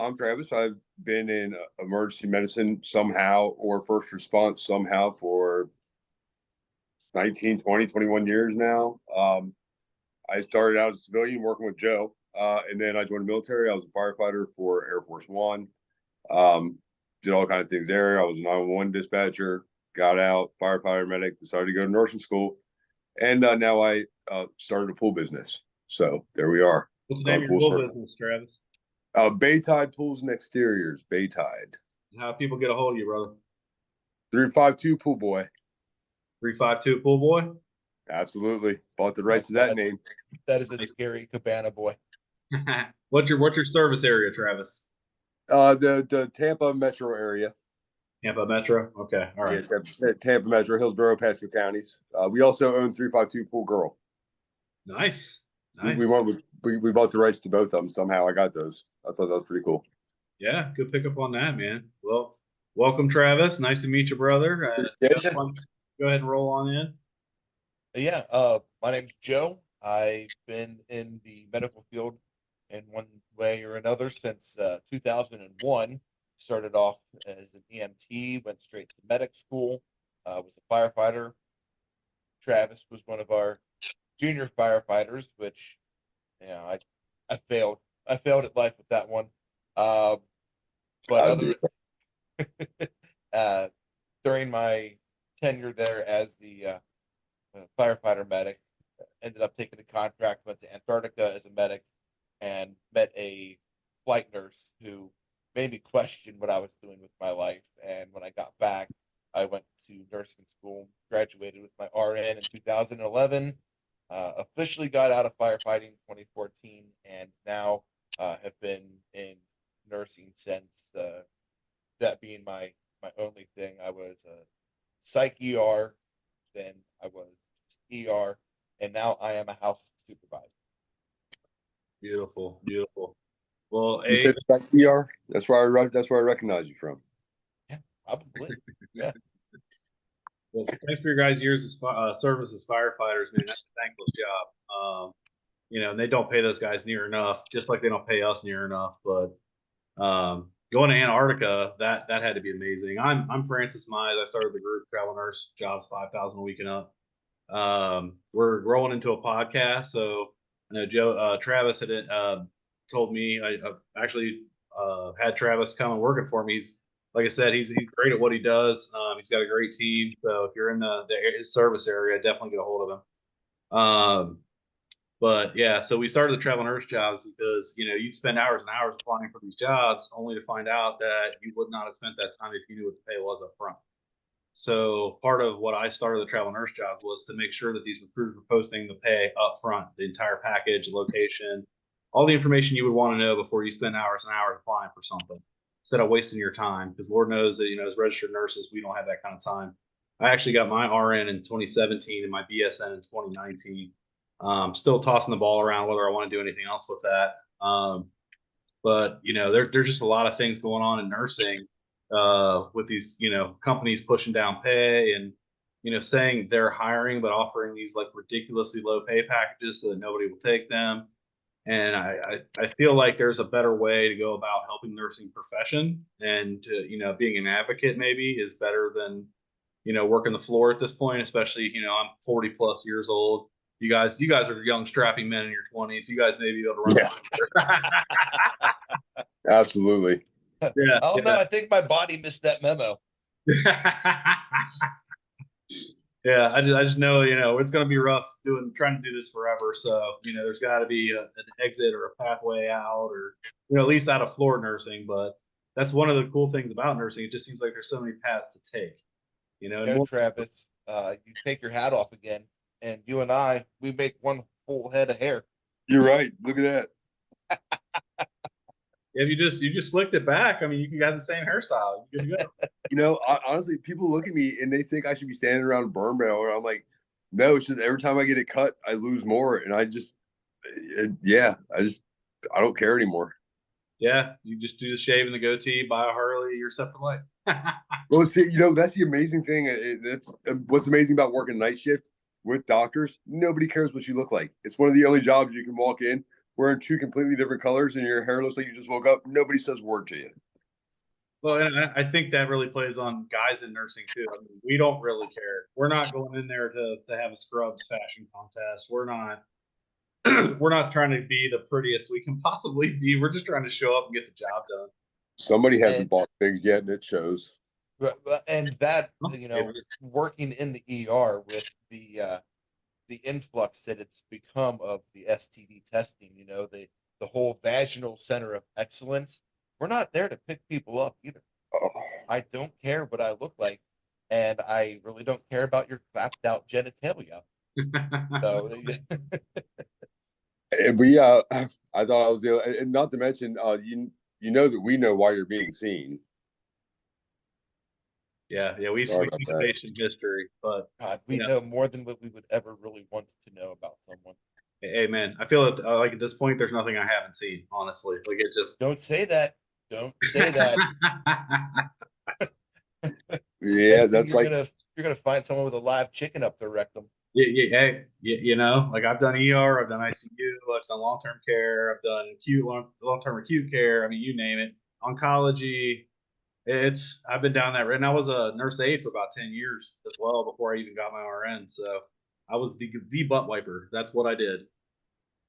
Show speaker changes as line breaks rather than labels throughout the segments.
I'm Travis. I've been in emergency medicine somehow or first response somehow for 19, 20, 21 years now. I started out as a civilian working with Joe, and then I joined the military. I was a firefighter for Air Force One. Did all kinds of things there. I was a 911 dispatcher, got out, firefighter medic, decided to go to nursing school, and now I started a pool business. So there we are.
What's the name of your pool business, Travis?
Baytide Pools and Exteriors. Baytide.
How people get a hold of you, brother?
352 Pool Boy.
352 Pool Boy?
Absolutely. Bought the rights to that name.
That is a scary cabana boy.
What's your service area, Travis?
The Tampa metro area.
Tampa Metro? Okay. All right.
Yeah, Tampa Metro, Hillsborough, Pasco counties. We also own 352 Pool Girl.
Nice.
We bought the rights to both of them. Somehow I got those. I thought that was pretty cool.
Yeah, good pickup on that, man. Well, welcome, Travis. Nice to meet you, brother. Go ahead and roll on in.
Yeah, my name's Joe. I've been in the medical field in one way or another since 2001. Started off as an EMT, went straight to medic school, was a firefighter. Travis was one of our junior firefighters, which, I failed. I failed at life with that one. But during my tenure there as the firefighter medic, ended up taking a contract, went to Antarctica as a medic, and met a flight nurse who made me question what I was doing with my life. And when I got back, I went to nursing school, graduated with my RN in 2011, officially got out of firefighting in 2014, and now have been in nursing since, that being my only thing. I was a psych ER, then I was ER, and now I am a house supervisor.
Beautiful. Well,
you said psych ER? That's where I recognize you from.
Yeah, probably. Yeah.
Well, thanks for your guys' years of service as firefighters, man. That's a thankless job. And they don't pay those guys near enough, just like they don't pay us near enough. But going to Antarctica, that had to be amazing. I'm Francis Mize. I started the group Travel Nurse, jobs 5,000 a week and up. We're rolling into a podcast, so I know Travis had told me I actually had Travis come and working for me. He's, like I said, he's great at what he does. He's got a great team. So if you're in his service area, definitely get a hold of him. But yeah, so we started the travel nurse jobs because, you'd spend hours and hours applying for these jobs only to find out that you would not have spent that time if you knew what the pay was up front. So part of what I started the travel nurse jobs was to make sure that these recruiters were posting the pay up front, the entire package, the location, all the information you would want to know before you spend hours and hours applying for something, instead of wasting your time. Because Lord knows that, as registered nurses, we don't have that kind of time. I actually got my RN in 2017 and my BSN in 2019. Still tossing the ball around whether I want to do anything else with that. But there's just a lot of things going on in nursing with these, companies pushing down pay and, saying they're hiring, but offering these like ridiculously low pay packages so that nobody will take them. And I feel like there's a better way to go about helping nursing profession, and to, being an advocate maybe is better than, working the floor at this point, especially, I'm 40 plus years old. You guys are young, strapping men in your 20s. You guys may be able to run.
Yeah. Absolutely.
Yeah. I don't know. I think my body missed that memo.
Yeah, I just know, it's going to be rough trying to do this forever. So, there's got to be an exit or a pathway out, or, at least out of floor nursing. But that's one of the cool things about nursing. It just seems like there's so many paths to take,
Travis, you take your hat off again. And you and I, we make one full head of hair.
You're right. Look at that.
If you just slicked it back, I mean, you can have the same hairstyle. You're good to
go. Honestly, people look at me and they think I should be standing around burn barrel, or I'm like, no, it's just every time I get it cut, I lose more, and I don't care anymore.
Yeah, you just do the shave and the goatee, buy a Harley, you're set for life.
Well, see, that's the amazing thing. That's what's amazing about working night shift with doctors. Nobody cares what you look like. It's one of the only jobs you can walk in, wearing two completely different colors and your hair looks like you just woke up, nobody says a word to you.
Well, and I think that really plays on guys in nursing too. I mean, we don't really care. We're not going in there to have a scrubs fashion contest. We're not we're not trying to be the prettiest we can possibly be. We're just trying to show up and get the job done.
Somebody hasn't
And-
bought figs yet, and it shows.
And that,
Oh,
you know, working in the ER with the influx that it's become of the STD testing, you know, the whole vaginal center of excellence. We're not there to pick people up either.
Oh.
I don't care what I look like, and I really don't care about your clapped out genitalia. So
We I thought I was the, and not to mention, you know that we know why you're being seen.
yeah, we
Sorry
see
about
the
that.
patient history, but
God, we
Yeah.
know more than what we would ever really want to know about someone.
hey, man, I feel like at this point, there's nothing I haven't seen. Honestly, like it just.
Don't say that. Don't say that.
Yeah,
Next thing
that's like
you're gonna find someone with a live chicken up their rectum.
Hey, you know, like I've done ER, I've done ICU, I've done long-term care, I've done long-term acute care. I mean, you name it, oncology. I've been down that road, and I was a nurse aide for about 10 years as well before I even got my RN. So I was the butt wiper. That's what I did.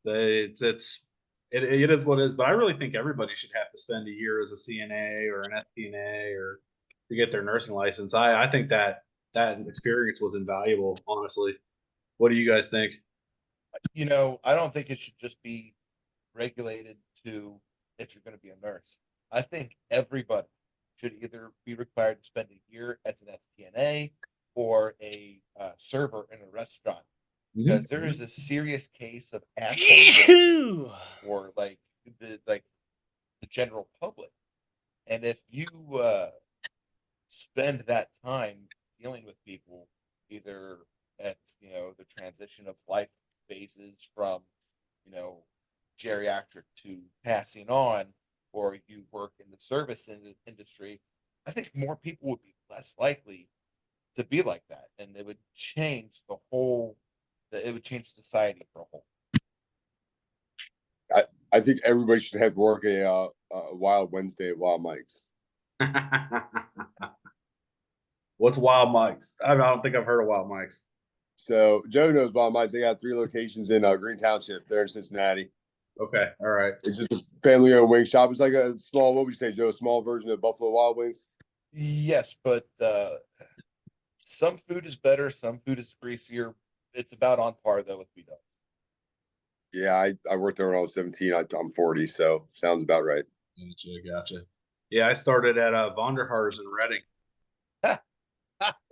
It is what it is. But I really think everybody should have to spend a year as a CNA or an SPNA or to get their nursing license. I think that experience was invaluable, honestly. What do you guys think?
You know, I don't think it should just be regulated to if you're going to be a nurse. I think everybody should either be required to spend a year as an STNA or a server in a restaurant, because there is a serious case of asshole for like the general public. And if you spend that time dealing with people, either at the transition of life phases from geriatric to passing on, or you work in the service industry, I think more people would be less likely to be like that, and it would change it would change society for a whole.
I think everybody should have to work a Wild Wednesday at Wild Mike's.
What's Wild Mike's? I don't think I've heard of Wild Mike's.
So Joe knows Wild Mike's. They got 3 locations in Green Township there in Cincinnati.
Okay, all right.
It's just a family-owned wing shop. It's like a small, what would you say, Joe? A small version of Buffalo Wild Wings.
Yes, but some food is better, some food is greasier. It's about on par though with B-Dubs.
Yeah, I worked there when I was 17. I'm 40, so sounds about right.
Gotcha. Yeah, I started at Vonderhaar's in Reading.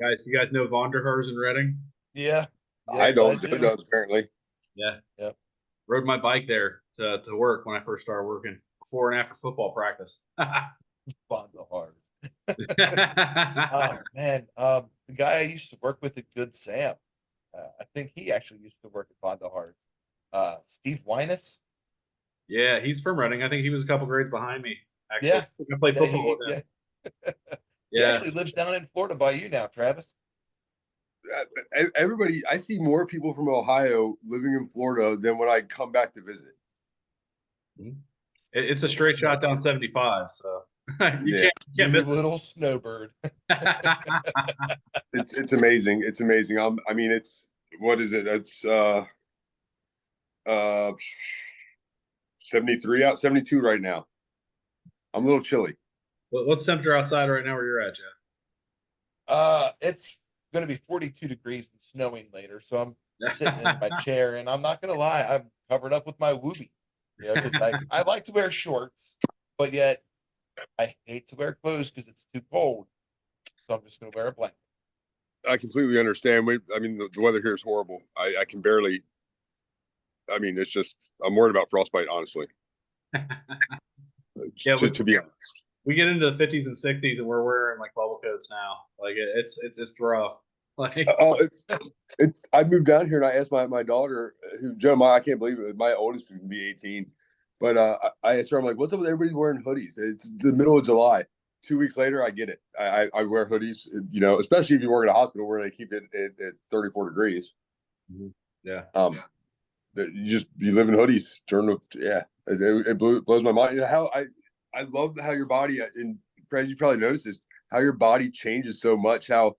You guys know Vonderhaar's in Reading?
Yeah.
I don't. Joe does apparently.
Yeah.
Yep.
Rode my bike there to work when I first started working, before and after football practice.
Vonderhaar's. Oh man, the guy I used to work with at Good Sam, I think he actually used to work at Vonderhaar's. Steve Winus.
Yeah, he's from Reading. I think he was a couple grades behind me. Actually,
Yeah.
I played football with him.
He actually lives down in Florida by you now, Travis.
Everybody, I see more people from Ohio living in Florida than when I come back to visit.
It's a straight shot down 75, so you can't miss
little snowbird.
It's amazing. It's amazing. I mean, it's what is it? It's 73 out, 72 right now. I'm a little chilly.
What's temperature outside right now where you're at, Jeff?
It's going to be 42 degrees and snowing later, so I'm sitting in my chair, and I'm not going to lie, I'm covered up with my Woobie. Because I like to wear shorts, but yet I hate to wear clothes because it's too cold. So I'm just going to wear a blanket.
I completely understand. I mean, the weather here is horrible. I can barely. I mean, it's just I'm worried about frostbite, honestly.
Yeah,
to be honest.
We get into the 50s and 60s, and we're wearing like bubble coats now. Like it's rough. Like
it's. I moved down here and I asked my daughter, who Joe, I can't believe it. My oldest is gonna be 18, but I asked her, I'm like, what's up with everybody wearing hoodies? It's the middle of July. 2 weeks later, I get it. I wear hoodies, especially if you work at a hospital where they keep it at 34 degrees.
Yeah.
that you live in hoodies. It blows my mind. You know, how I love how your body, and Fred, you probably noticed this, how your body changes so much. How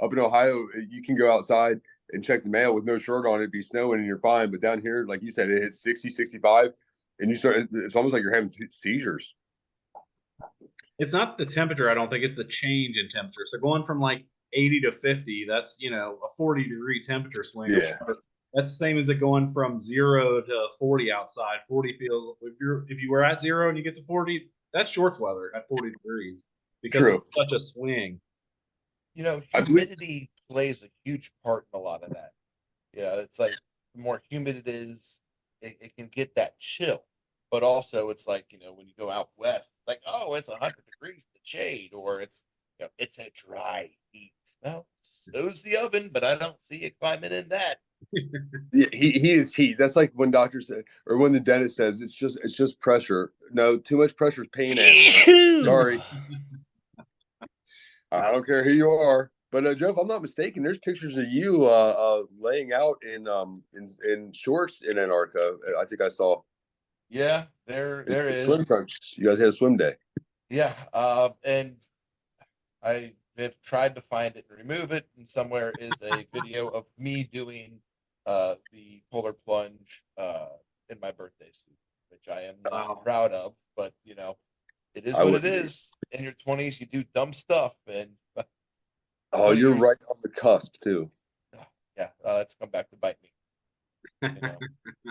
up in Ohio you can go outside and check the mail with no shirt on, it'd be snowing and you're fine. But down here, like you said, it hits 60, 65, and it's almost like you're having seizures.
It's not the temperature, I don't think, it's the change in temperature. So going from like 80 to 50, that's, a 40-degree temperature swing.
Yeah.
That's the same as it going from 0 to 40 outside. 40 feels, if you were at 0 and you get to 40, that's shorts weather at 40 degrees because
True.
it's such a swing.
Humidity plays a huge part in a lot of that. It's like the more humid it is, it can get that chill. But also, it's like, when you go out west, it's like, oh, it's 100 degrees in the shade, or it's a dry heat. No, so's the oven, but I don't see it climbing in that.
Yeah, he is heat. That's like when doctors say, or when the dentist says it's just pressure. No, too much pressure is pain. Sorry. I don't care who you are. But Joe, if I'm not mistaken, there's pictures of you laying out in shorts in Antarctica. I think I saw.
Yeah, there is.
Swim trunks. You guys had a swim day.
Yeah, and I have tried to find it and remove it, and somewhere is a video of me doing the polar plunge in my birthday suit, which I am not proud of, but it is what it is. In your 20s, you do dumb stuff, and
you're right on the cusp too.
Yeah, it's come back to bite me.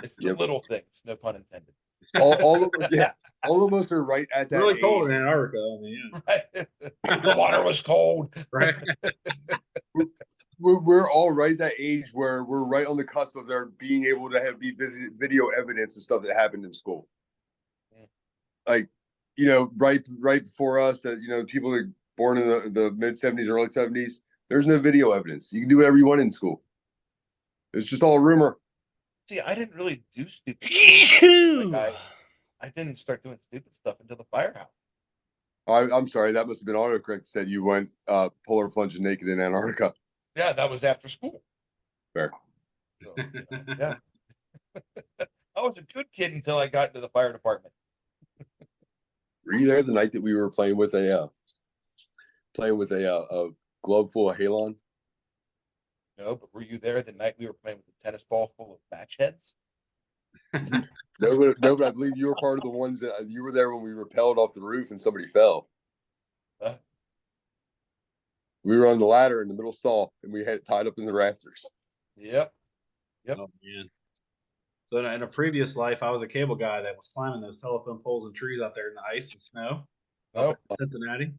It's the little things, no pun intended.
All of us, yeah, all of us are right at that.
Really
age.
cold in Antarctica. I mean,
yeah. Right. The water was cold.
Right.
We're all right at that age where we're right on the cusp of there being able to be video evidence of stuff that happened in school. Like, right before us, that people that are born in the mid 70s, early 70s, there's no video evidence. You can do whatever you want in school. It's just all a rumor.
See, I didn't really do stupid stuff. Like I didn't start doing stupid stuff until the firehouse.
I'm sorry, that must have been autocorrect. Said you went polar plunging naked in Antarctica.
Yeah, that was after school.
Fair.
So, yeah. I was a good kid until I got into the fire department.
Were you there the night that we were playing with a glove full of halon?
No, but were you there the night we were playing with the tennis ball full of match heads?
No, but I believe you were part of the ones that you were there when we rappelled off the roof and somebody fell. We were on the ladder in the middle stall and we had it tied up in the rafters.
Yep.
Oh man. So in a previous life, I was a cable guy that was climbing those telephone poles and trees out there in the ice and snow up in Cincinnati.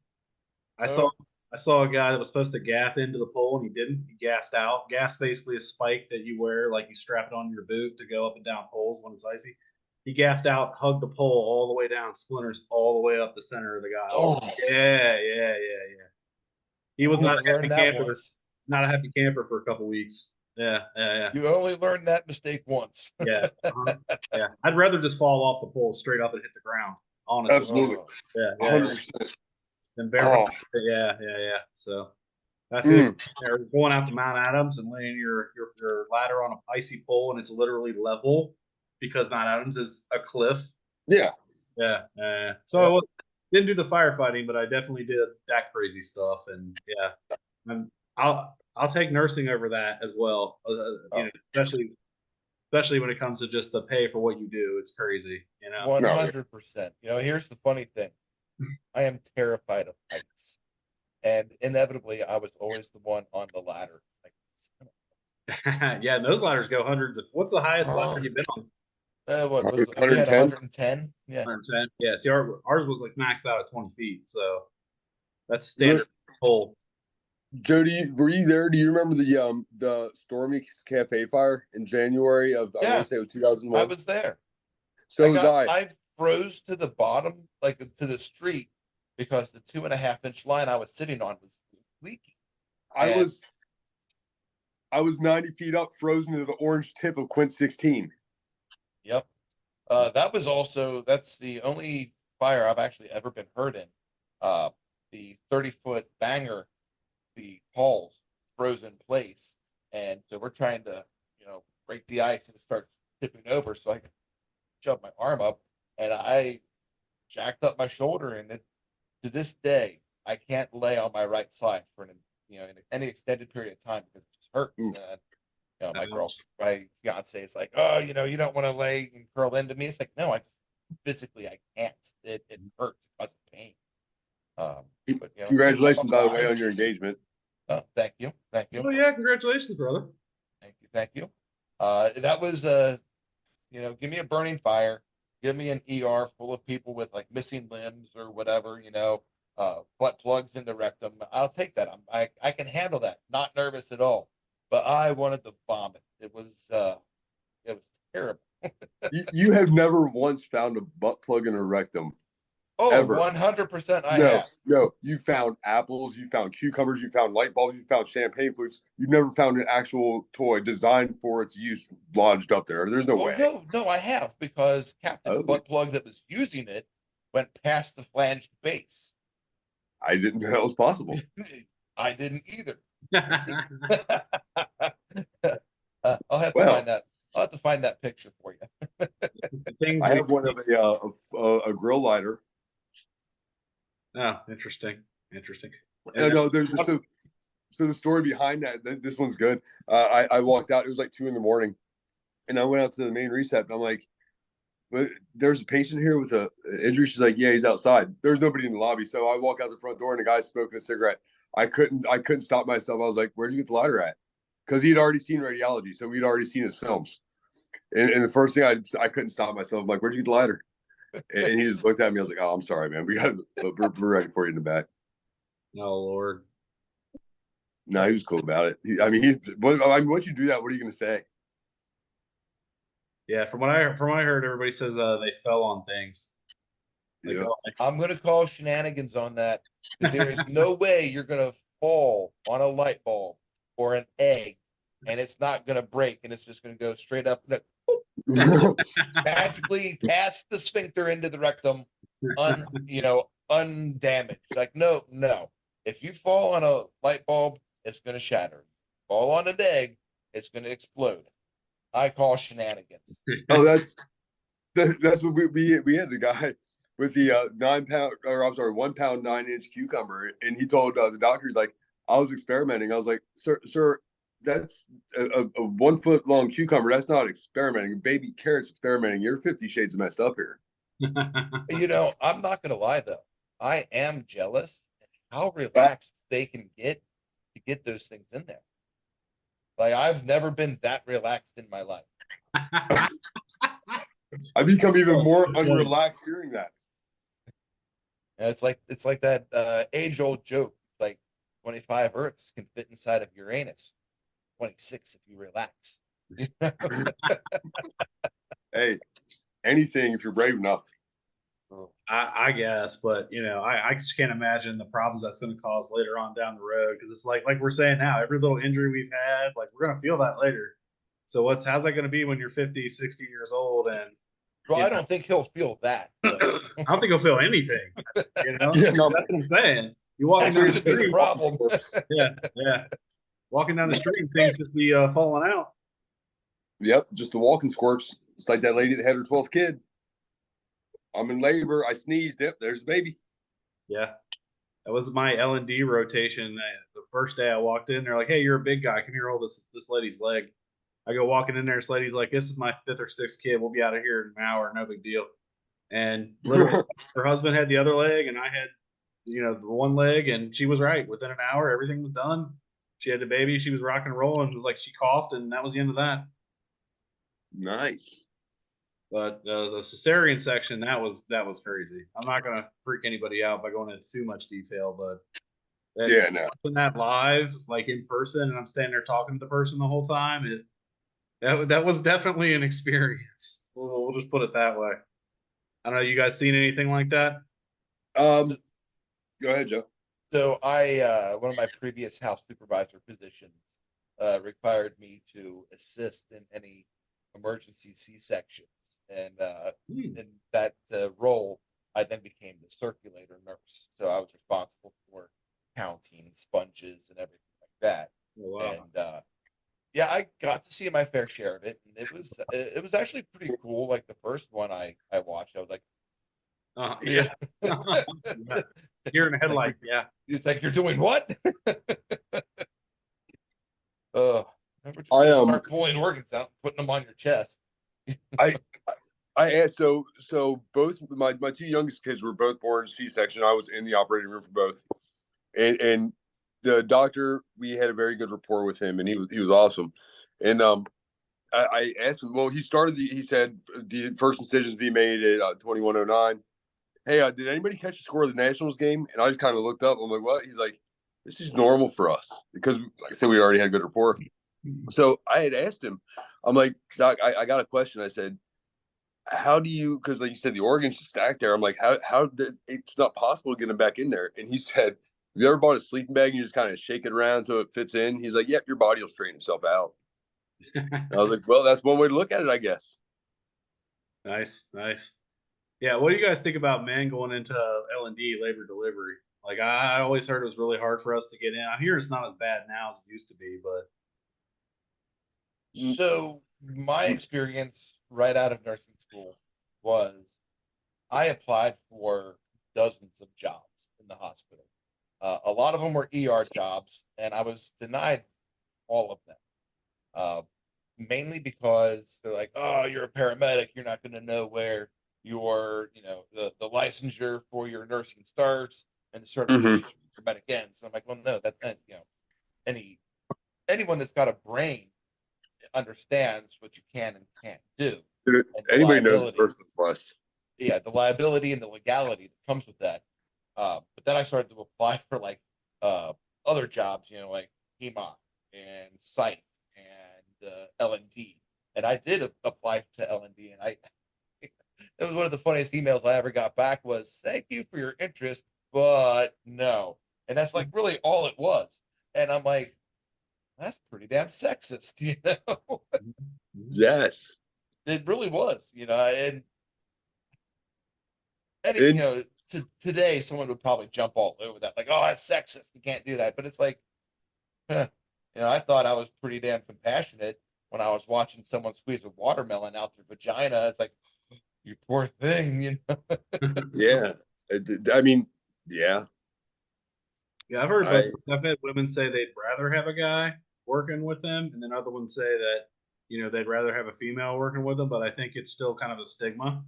I saw a guy that was supposed to gaff into the pole and he didn't. He gaffed out. Gaff's basically a spike that you wear, like you strap it on your boot to go up and down poles when it's icy. He gaffed out, hugged the pole all the way down, splinters all the way up the center of the guy.
Oh.
Yeah. He was not a happy camper.
Once.
Not a happy camper for a couple weeks. Yeah.
You only learned that mistake once.
Yeah. Yeah. I'd rather just fall off the pole straight up and hit the ground. Honestly.
Absolutely.
Yeah.
100%.
Then barely. Yeah. So I feel you're going out to Mount Adams and laying your ladder on an icy pole and it's literally level because Mount Adams is a cliff.
Yeah.
Yeah. So I didn't do the firefighting, but I definitely did that crazy stuff. And yeah, I'll take nursing over that as well. Especially when it comes to just the pay for what you do. It's crazy.
100%. Here's the funny thing. I am terrified of heights. And inevitably, I was always the one on the ladder.
Yeah, and those ladders go hundreds of. What's the highest ladder you've been on?
What was it? 110? Yeah.
110. Yeah. See, ours was like maxed out at 20 feet. So that's standard pole.
Jody, were you there? Do you remember the Stormy Cafe fire in January of I want to say it was 2001?
I was there.
So was I.
I froze to the bottom, like to the street, because the 2.5-inch line I was sitting on was leaking.
I was 90 feet up, frozen to the orange tip of Quint 16.
Yep. That's the only fire I've actually ever been hurt in. The 30-foot banger, the poles froze in place. And so we're trying to, break the ice and start tipping over, so I shoved my arm up and I jacked up my shoulder, and to this day I can't lay on my right side for in any extended period of time because it just hurts.
Mm.
And my
Ouch.
my fiance is like, oh, you don't want to lay and curl into me. It's like, no, I physically I can't. It hurts, it causes pain. But
Congratulations, by the way, on your engagement.
thank you,
Oh yeah, congratulations, brother.
thank you. That was give me a burning fire, give me an ER full of people with like missing limbs or whatever, butt plugs in the rectum. I'll take that. I can handle that. Not nervous at all. But I wanted to vomit. It was terrible.
You have never once found a butt plug in a rectum.
Oh,
Ever.
100% I
No,
have.
no. You found apples, you found cucumbers, you found light bulbs, you found champagne flutes. You've never found an actual toy designed for its use lodged up there. There's no
Oh,
way.
no, I have, because Captain
Oh.
Butt Plug that was using it went past the flanged base.
I didn't know that was possible.
I didn't either. I'll have to
Well.
find that. I'll have to find that picture for you.
I have one of a grill lighter.
Oh, interesting.
No, there's so the story behind that. This one's good. I walked out. It was like 2 a.m, and I went out to the main recep, and I'm like, "But there's a patient here with an injury." She's like, "Yeah, he's outside." There's nobody in the lobby, so I walk out the front door, and the guy's smoking a cigarette. I couldn't stop myself. I was like, "Where'd you get the lighter at?" Because he'd already seen radiology, so we'd already seen his films. And the first thing I couldn't stop myself. I'm like, "Where'd you get the lighter?" And he just looked at me. I was like, "Oh, I'm sorry, man. We're ready for you in the back."
Oh Lord.
No, he was cool about it. Once you do that, what are you going to say?
Yeah, from what I heard, everybody says they fell on things. Like,
Yeah.
oh,
I'm gonna call shenanigans on that, because there is no way you're gonna fall on a light bulb or an egg and it's not gonna break and it's just gonna go straight up and magically past the sphincter into the rectum, undamaged. Like, no. If you fall on a light bulb, it's gonna shatter. Fall on an egg, it's gonna explode. I call shenanigans.
Oh, that's what we had the guy with the 1 pound 9-inch cucumber, and he told the doctor, he's like, I was experimenting. I was like, sir, that's a 1 foot long cucumber. That's not experimenting. Baby carrot's experimenting. You're 50 shades of messed up here.
I'm not gonna lie though. I am jealous at how relaxed they can get to get those things in there. Like, I've never been that relaxed in my life.
I become even more unrelaxed hearing that.
And it's like that age old joke. It's like 25 Earths can fit inside of Uranus. 26 if you relax.
Hey, anything if you're brave enough.
I guess, but I just can't imagine the problems that's going to cause later on down the road, because it's like we're saying now, every little injury we've had, like, we're going to feel that later. So how's that going to be when you're 50, 60 years old? And
Well, I don't think he'll feel that.
I don't think he'll feel anything.
Yeah, no.
That's what I'm saying. You walking
That's
down
gonna
the
be the
street,
problem.
yeah, walking down the street, things just be falling out.
Yep, just the walking squirts. It's like that lady that had her 12th kid. I'm in labor. I sneezed. Yep, there's the baby.
Yeah, that was my L&D rotation. The first day I walked in, they're like, "Hey, you're a big guy. Come here, hold this lady's leg." I go walking in there. This lady's like, "This is my 5th or 6th kid. We'll be out of here in an hour. No big deal." And literally, her husband had the other leg, and I had, the one leg. And she was right. Within an hour, everything was done. She had the baby. She was rocking and rolling. It was like she coughed, and that was the end of that.
Nice.
But the cesarean section, that was crazy. I'm not gonna freak anybody out by going into too much detail, but
Yeah, no.
watching that live, like in person, and I'm standing there talking to the person the whole time, that was definitely an experience. We'll just put it that way. I don't know. You guys seen anything like that?
Go ahead, Joe.
So I one of my previous house supervisor positions required me to assist in any emergency C-sections. And in that role, I then became the circulator nurse. So I was responsible for counting sponges and everything like that.
Oh, wow.
And Yeah, I got to see my fair share of it, and it was actually pretty cool. Like the first one I watched, I was like,
Yeah. Yeah. Deer in the headlights. Yeah.
it's like you're doing what? We're just
I
gonna start pulling organs out, and putting them on your chest.
I I asked so both my two youngest kids were both born C-section. I was in the operating room for both, and the doctor, we had a very good rapport with him, and he was awesome. And I asked him. Well, he said the first incisions be made at 21:09. Hey, did anybody catch the score of the Nationals game? And I just kind of looked up. I'm like, what? He's like, this is normal for us because, like I said, we already had good rapport. So I had asked him, I'm like, Doc, I got a question. I said, how do you, because like you said, the organs just stacked there. I'm like, it's not possible to get them back in there. And he said, have you ever bought a sleeping bag and you just kind of shake it around so it fits in? He's like, yep, your body will straighten itself out. And I was like, well, that's one way to look at it, I guess.
Nice, nice. Yeah, what do you guys think about men going into L&D, labor delivery? Like I always heard it was really hard for us to get in. I hear it's not as bad now as it used to be, but
So my experience right out of nursing school was I applied for dozens of jobs in the hospital. A lot of them were ER jobs, and I was denied all of them. Uh, Mainly because they're like, "Oh, you're a paramedic. You're not going to know where your, the licensure for your nursing starts and the
Mm-hmm.
certification for medic ends." I'm like, "Well, no, any anyone that's got a brain understands what you can and can't do, and the
Anybody knows the
liability,
first one's blessed.
yeah, the liability and the legality that comes with that." But then I started to apply for like other jobs, like HEMOC and Site and L&D, and I did apply to L&D, and I it was one of the funniest emails I ever got back was, "Thank you for your interest, but no," and that's like really all it was, and I'm like, that's pretty damn sexist,
Yes.
It really was, and any,
And
today someone would probably jump all over that, like, "Oh, that's sexist. You can't do that." But it's like, huh, I thought I was pretty damn compassionate when I was watching someone squeeze a watermelon out their vagina. It's like, you poor thing.
yeah, I mean, yeah,
yeah, I've heard both.
I
I've had women say they'd rather have a guy working with them, and then other ones say that they'd rather have a female working with them. But I think it's still kind of a stigma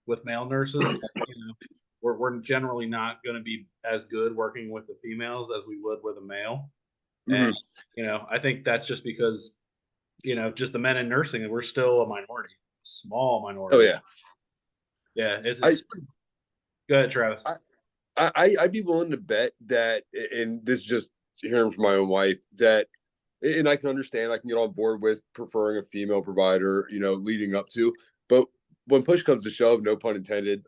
with male nurses. That, we're generally not going to be as good working with the females as we would with a male. And
mhm.
I think that's just because just the men in nursing, and we're still a minority, small
Oh
minority.
yeah,
Yeah, it's
I,
it's. Go ahead, Travis.
I'd be willing to bet that, and this is just hearing from my own wife, that, and I can understand, I can get on board with preferring a female provider, leading up to, but when push comes to shove, no pun intended,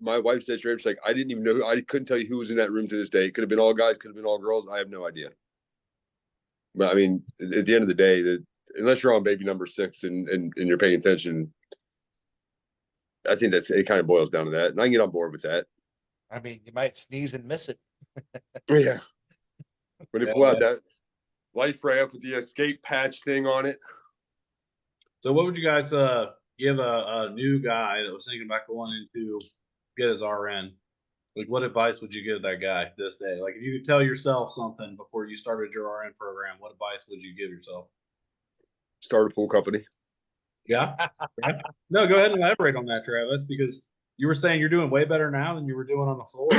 my wife said straight, she's like, I didn't even know, I couldn't tell you who was in that room to this day. It could have been all guys, could have been all girls. I have no idea. But I mean, at the end of the day, that unless you're on baby number 6 and you're paying attention, I think it kind of boils down to that, and I can get on board with that.
I mean, you might sneeze and miss it.
Yeah, when they pull out
Yeah.
that life raft with the escape patch thing on it.
So, what would you guys give a new guy that was thinking about going into get his RN? Like, what advice would you give that guy this day? Like, if you could tell yourself something before you started your RN program, what advice would you give yourself?
Start a pool company.
Yeah. Yeah. No, go ahead and elaborate on that, Travis, because you were saying you're doing way better now than you were doing on the floor.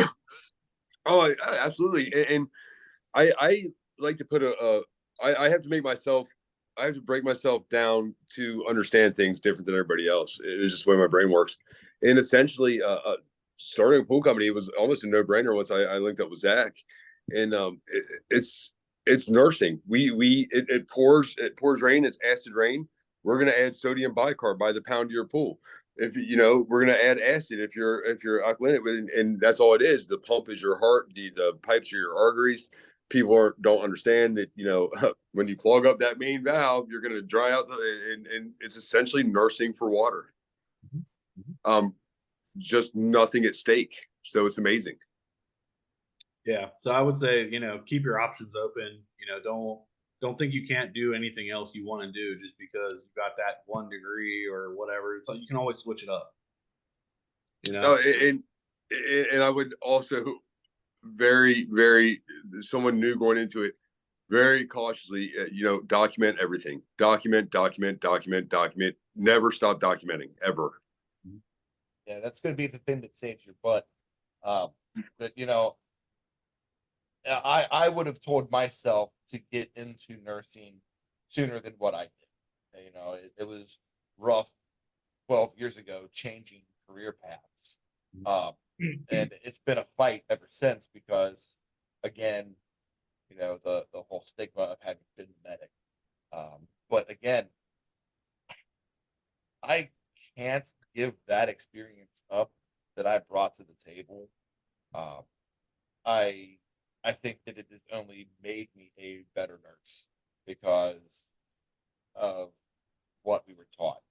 Oh, absolutely. And I like to put I have to make myself, I have to break myself down to understand things different than everybody else. It's just the way my brain works. And essentially, starting a pool company was almost a no brainer once I linked up with Zach. And it's nursing. It pours rain. It's acid rain. We're gonna add sodium bicarb by the pound to your pool. If we're gonna add acid if you're alkaline, and that's all it is. The pump is your heart. The pipes are your arteries. People don't understand that when you clog up that main valve, you're gonna dry out and it's essentially nursing for water. Um, just nothing at stake. So it's amazing.
Yeah. So I would say, keep your options open. Don't don't think you can't do anything else you want to do just because you got that 1 degree or whatever. It's like you can always switch it up. You know?
No, and I would also very someone new going into it very cautiously, document everything. Document. Never stop documenting ever.
Yeah, that's going to be the thing that saves your butt. But I would have told myself to get into nursing sooner than what I did. It was rough 12 years ago changing career paths. And it's been a fight ever since because, again, the whole stigma of having been the medic. But again, I can't give that experience up that I brought to the table. Um, I I think that it has only made me a better nurse because of what we were taught.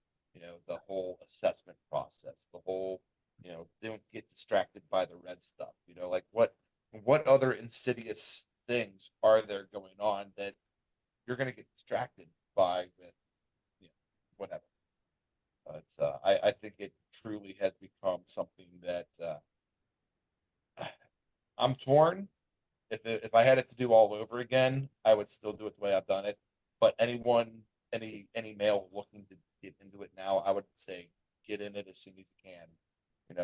The whole assessment process, the whole, don't get distracted by the red stuff. Like what other insidious things are there going on that you're going to get distracted by with, whatever. But I think it truly has become something that I'm torn. If I had it to do all over again, I would still do it the way I've done it. But any male looking to get into it now, I would say get in it as soon as you can.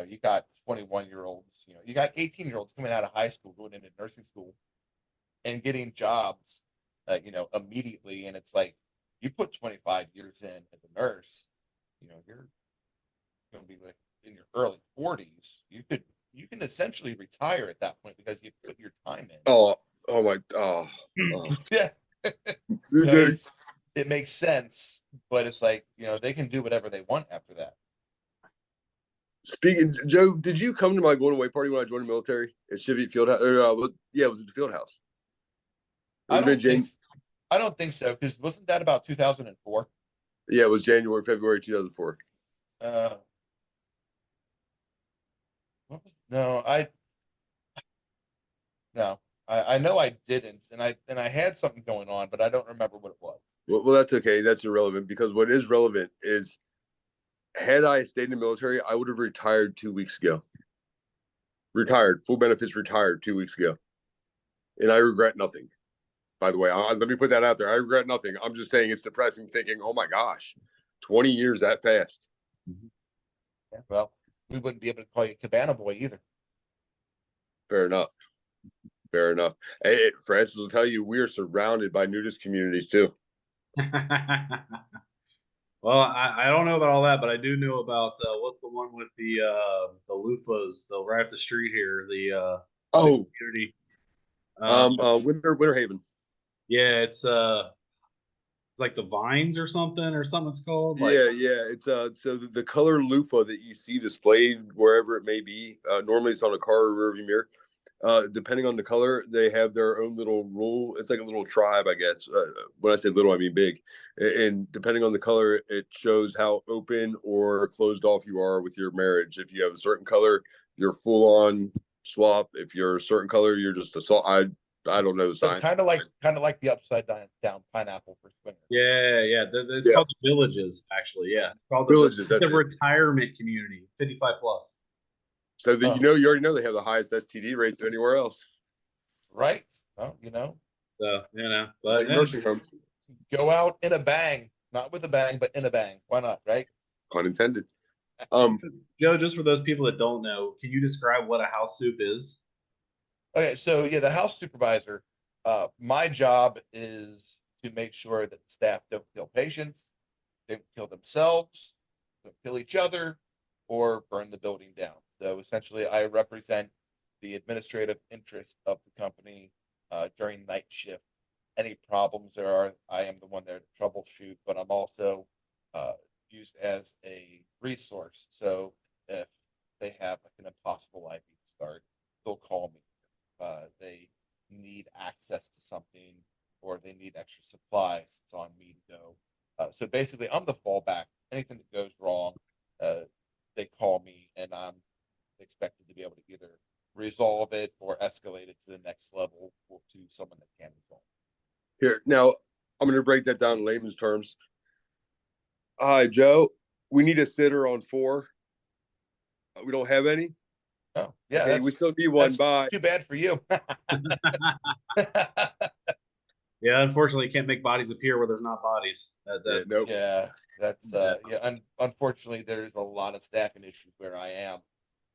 You got 21-year-olds, you got 18-year-olds coming out of high school, going into nursing school, and getting jobs, immediately. And it's like you put 25 years in as a nurse, you're going to be like in your early 40s. You can essentially retire at that point because you put your time in.
Oh my,
Yeah. It makes sense, but it's like, they can do whatever they want after that.
Speaking, Joe, did you come to my going away party when I joined the military at Cheviot Fieldhouse? Yeah, it was at the field house.
I don't think so, because wasn't that about 2004?
Yeah, it was February 2004.
Uh, no, no, I know I didn't, and I had something going on, but I don't remember what it was.
Well, that's okay. That's irrelevant because what is relevant is had I stayed in the military, I would have retired 2 weeks ago. Retired, full benefits, retired 2 weeks ago, and I regret nothing. By the way, let me put that out there. I regret nothing. I'm just saying it's depressing thinking, oh my gosh, 20 years that passed.
Yeah, well, we wouldn't be able to call you Cabana Boy either.
Fair enough. Fair enough. Hey, Francis will tell you we are surrounded by nudist communities too.
Well, I don't know about all that, but I do know about what's the one with the loofahs, the right up the street here, the community.
Winter Haven.
Yeah, it's like the Vines or something it's called.
Yeah. It's so the color loofah that you see displayed wherever it may be, normally it's on a car or rearview mirror. Depending on the color, they have their own little rule. It's like a little tribe, I guess. When I say little, I mean big. And depending on the color, it shows how open or closed off you are with your marriage. If you have a certain color, you're full on swap. If you're a certain color, you're just assault. I don't know the
So
sign.
kind of like the upside down pineapple for swinger.
Yeah. It's called the Villages, actually. Yeah, it's called
Villages.
the
That's it.
retirement community, 55 plus.
So that you already know they have the highest STD rates of anywhere else.
Right. Well,
So
but like nursing home.
Go out in a bang, not with a bang, but in a bang. Why not? Right.
Pun intended.
Joe, just for those people that don't know, can you describe what a house soup is?
Okay, so yeah, the house supervisor. My job is to make sure that the staff don't kill patients, don't kill themselves, don't kill each other, or burn the building down. So essentially, I represent the administrative interest of the company during night shift. Any problems there are, I am the one there to troubleshoot, but I'm also used as a resource. So if they have like an impossible IV start, they'll call me. They need access to something or they need extra supplies, it's on me to go. So basically, I'm the fallback. Anything that goes wrong, they call me, and I'm expected to be able to either resolve it or escalate it to the next level or to someone that can resolve.
Here now, I'm going to break that down in layman's terms. Hi, Joe. We need a sitter on 4. We don't have any.
Oh, yeah,
Okay, we still need one.
that's
Bye.
too bad for you.
Yeah, unfortunately, you can't make bodies appear where there's not bodies.
Yeah, nope.
Yeah, that's unfortunately there's a lot of staffing issues where I am.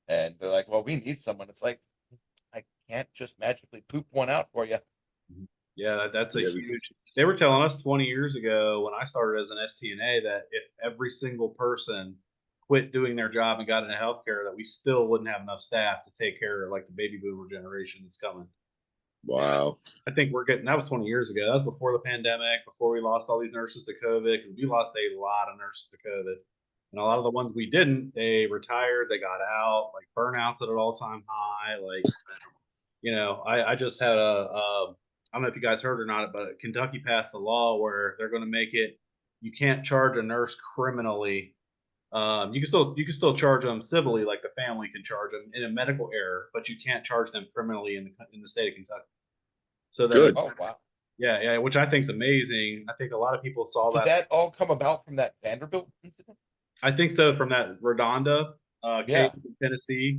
And they're like, well, we need someone. It's like, I can't just magically poop one out for you.
Yeah, that's a
Yeah,
huge. They were telling us 20 years ago when I started as an STNA that if every single person quit doing their job and got into healthcare, that we still wouldn't have enough staff to take care of like the baby boomer generation that's coming.
wow.
I think we're getting that was 20 years ago. That was before the pandemic, before we lost all these nurses to COVID, because we lost a lot of nurses to COVID. And a lot of the ones we didn't, they retired, they got out, like burnouts at an all-time high. Like, I just had I don't know if you guys heard or not, but Kentucky passed a law where they're going to make it you can't charge a nurse criminally. You can still charge them civilly, like the family can charge them in a medical error, but you can't charge them criminally in the state of Kentucky. So that
Good.
Oh, wow.
yeah, which I think is amazing. I think a lot of people saw
Did
that.
that all come about from that Vanderbilt incident?
I think so from that Redonda
Yeah.
case in Tennessee,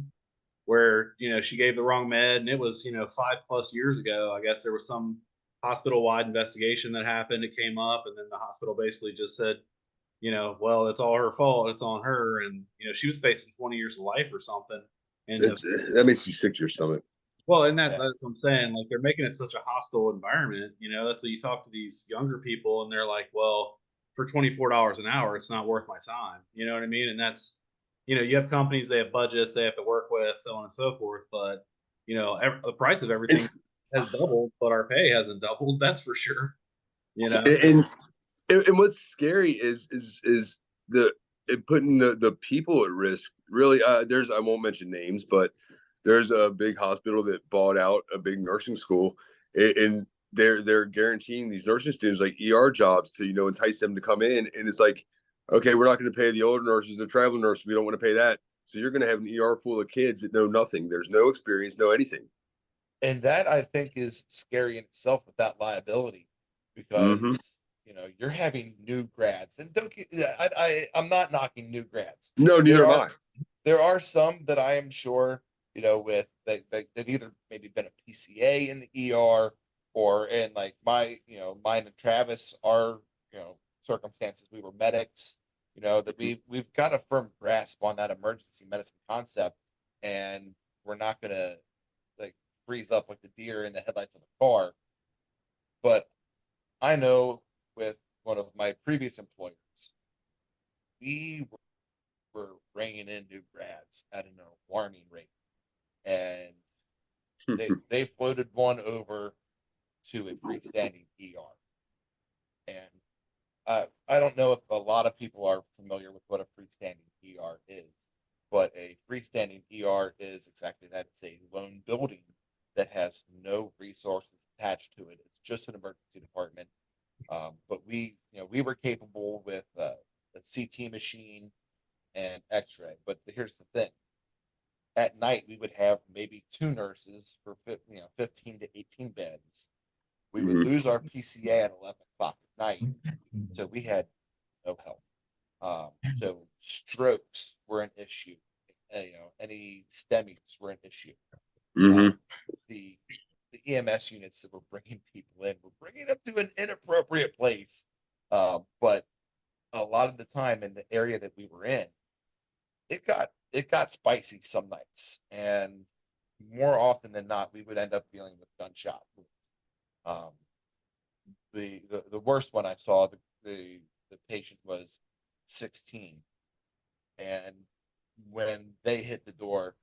where she gave the wrong med, and it was 5+ years ago. I guess there was some hospital-wide investigation that happened. It came up, and then the hospital basically just said, well, it's all her fault. It's on her, and she was facing 20 years of life or something. And
That makes you sick to your stomach.
well, and
Yeah.
that's what I'm saying. Like they're making it such a hostile environment. That's what you talk to these younger people, and they're like, "Well, for $24 an hour, it's not worth my time." You know what I mean? And that's, you have companies, they have budgets, they have to work with, so on and so forth. But the price of everything
It's,
has doubled, but our pay hasn't doubled. That's for sure. You know?
and and what's scary is the putting the people at risk. Really, there's I won't mention names, but there's a big hospital that bought out a big nursing school, and they're guaranteeing these nursing students like jobs to entice them to come in, and it's like, okay, we're not going to pay the older nurses, the traveling nurses, we don't want to pay that, so you're going to have an full of kids that know nothing. There's no experience, no anything.
And that I think is scary in itself with that liability
Mm-hmm.
because you're having new grads and don't get, I'm not knocking new grads.
No, neither
There
am
are
I.
there are some that I am sure with they've either maybe been a PCA in the ER or in like mine and Travis our circumstances we were medics that we've got a firm grasp on that emergency medicine concept and we're not gonna like freeze up like the deer in the headlights of a car. But I know with one of my previous employers, we were bringing in new grads at an alarming rate, and they floated one over to a freestanding ER. And I don't know if a lot of people are familiar with what a freestanding ER is, but a freestanding ER is exactly that. It's a lone building that has no resources attached to it. It's just an emergency department. But we were capable with a CT machine and X-ray. But here's the thing: at night we would have maybe 2 nurses for 15 to 18 beds. We would lose our PCA at 11 o'clock at night, so we had no help. So strokes were an issue. Any STEMIs were an issue.
Mm-hmm.
The EMS units that were bringing people in were bringing them to an inappropriate place. But a lot of the time in the area that we were in, it got spicy some nights, and more often than not, we would end up dealing with gunshot wounds. The worst one I saw, the patient was 16, and when they hit the door,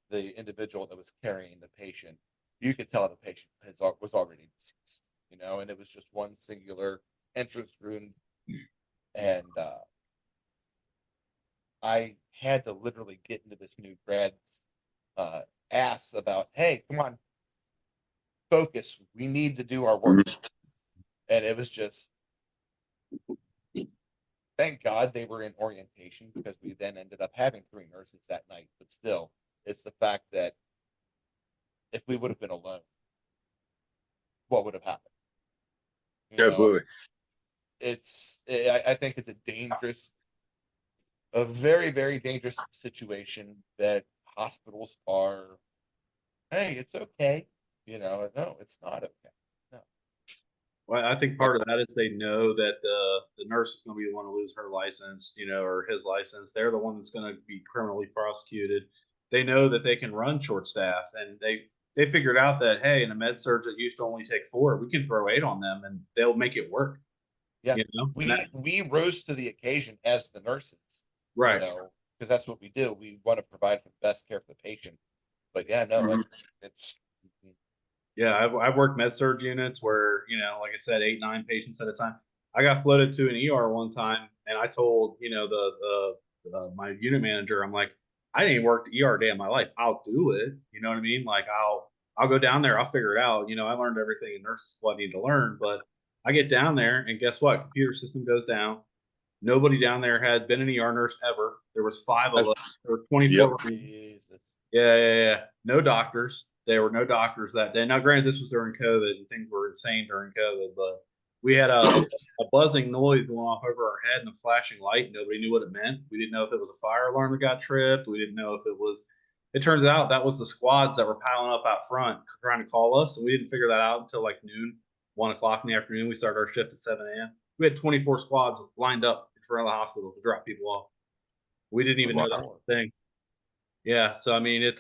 the individual that was carrying the patient, you could tell the patient was already deceased, and it was just one singular entrance wound, and I had to literally get into this new grad ass about, hey, come on, focus. We need to do our work. And it was just, thank God they were in orientation because we then ended up having 3 nurses that night. But still, it's the fact that if we would have been alone, what would have happened?
Absolutely.
I think it's a very, very dangerous situation that hospitals are, hey, it's okay. No, it's not okay. No.
Well, I think part of that is they know that the nurse is going to be the one to lose her license, or his license. They're the one that's going to be criminally prosecuted. They know that they can run short staff, and they figured out that, hey, in a med surge that used to only take 4, we can throw 8 on them, and they'll make it work.
Yeah,
And that,
we rose to the occasion as the nurses,
right.
Because that's what we do. We want to provide for the best care for the patient. But yeah, no,
Mhm.
it's
Yeah, I've worked med surge units where, like I said, 8, 9 patients at a time. I got floated to an ER one time, and I told, my unit manager, I'm like, I didn't even work the ER day of my life. I'll do it. You know what I mean? Like I'll go down there. I'll figure it out. I learned everything in nursing school I need to learn, but I get down there, and guess what? Computer system goes down. Nobody down there had been an ER nurse ever. There was 5 of us. There were 24
Yep.
Jesus.
yeah. No doctors. There were no doctors that day. Now, granted, this was during COVID and things were insane during COVID, but we had a buzzing noise going off over our head and a flashing light. Nobody knew what it meant. We didn't know if it was a fire alarm that got tripped. We didn't know if it was. It turns out that was the squads that were piling up out front trying to call us, and we didn't figure that out until like noon, 1 o'clock in the afternoon. We started our shift at 7 a.m. We had 24 squads lined up in front of the hospital to drop people off. We didn't even know that was a thing. Yeah, so I mean, and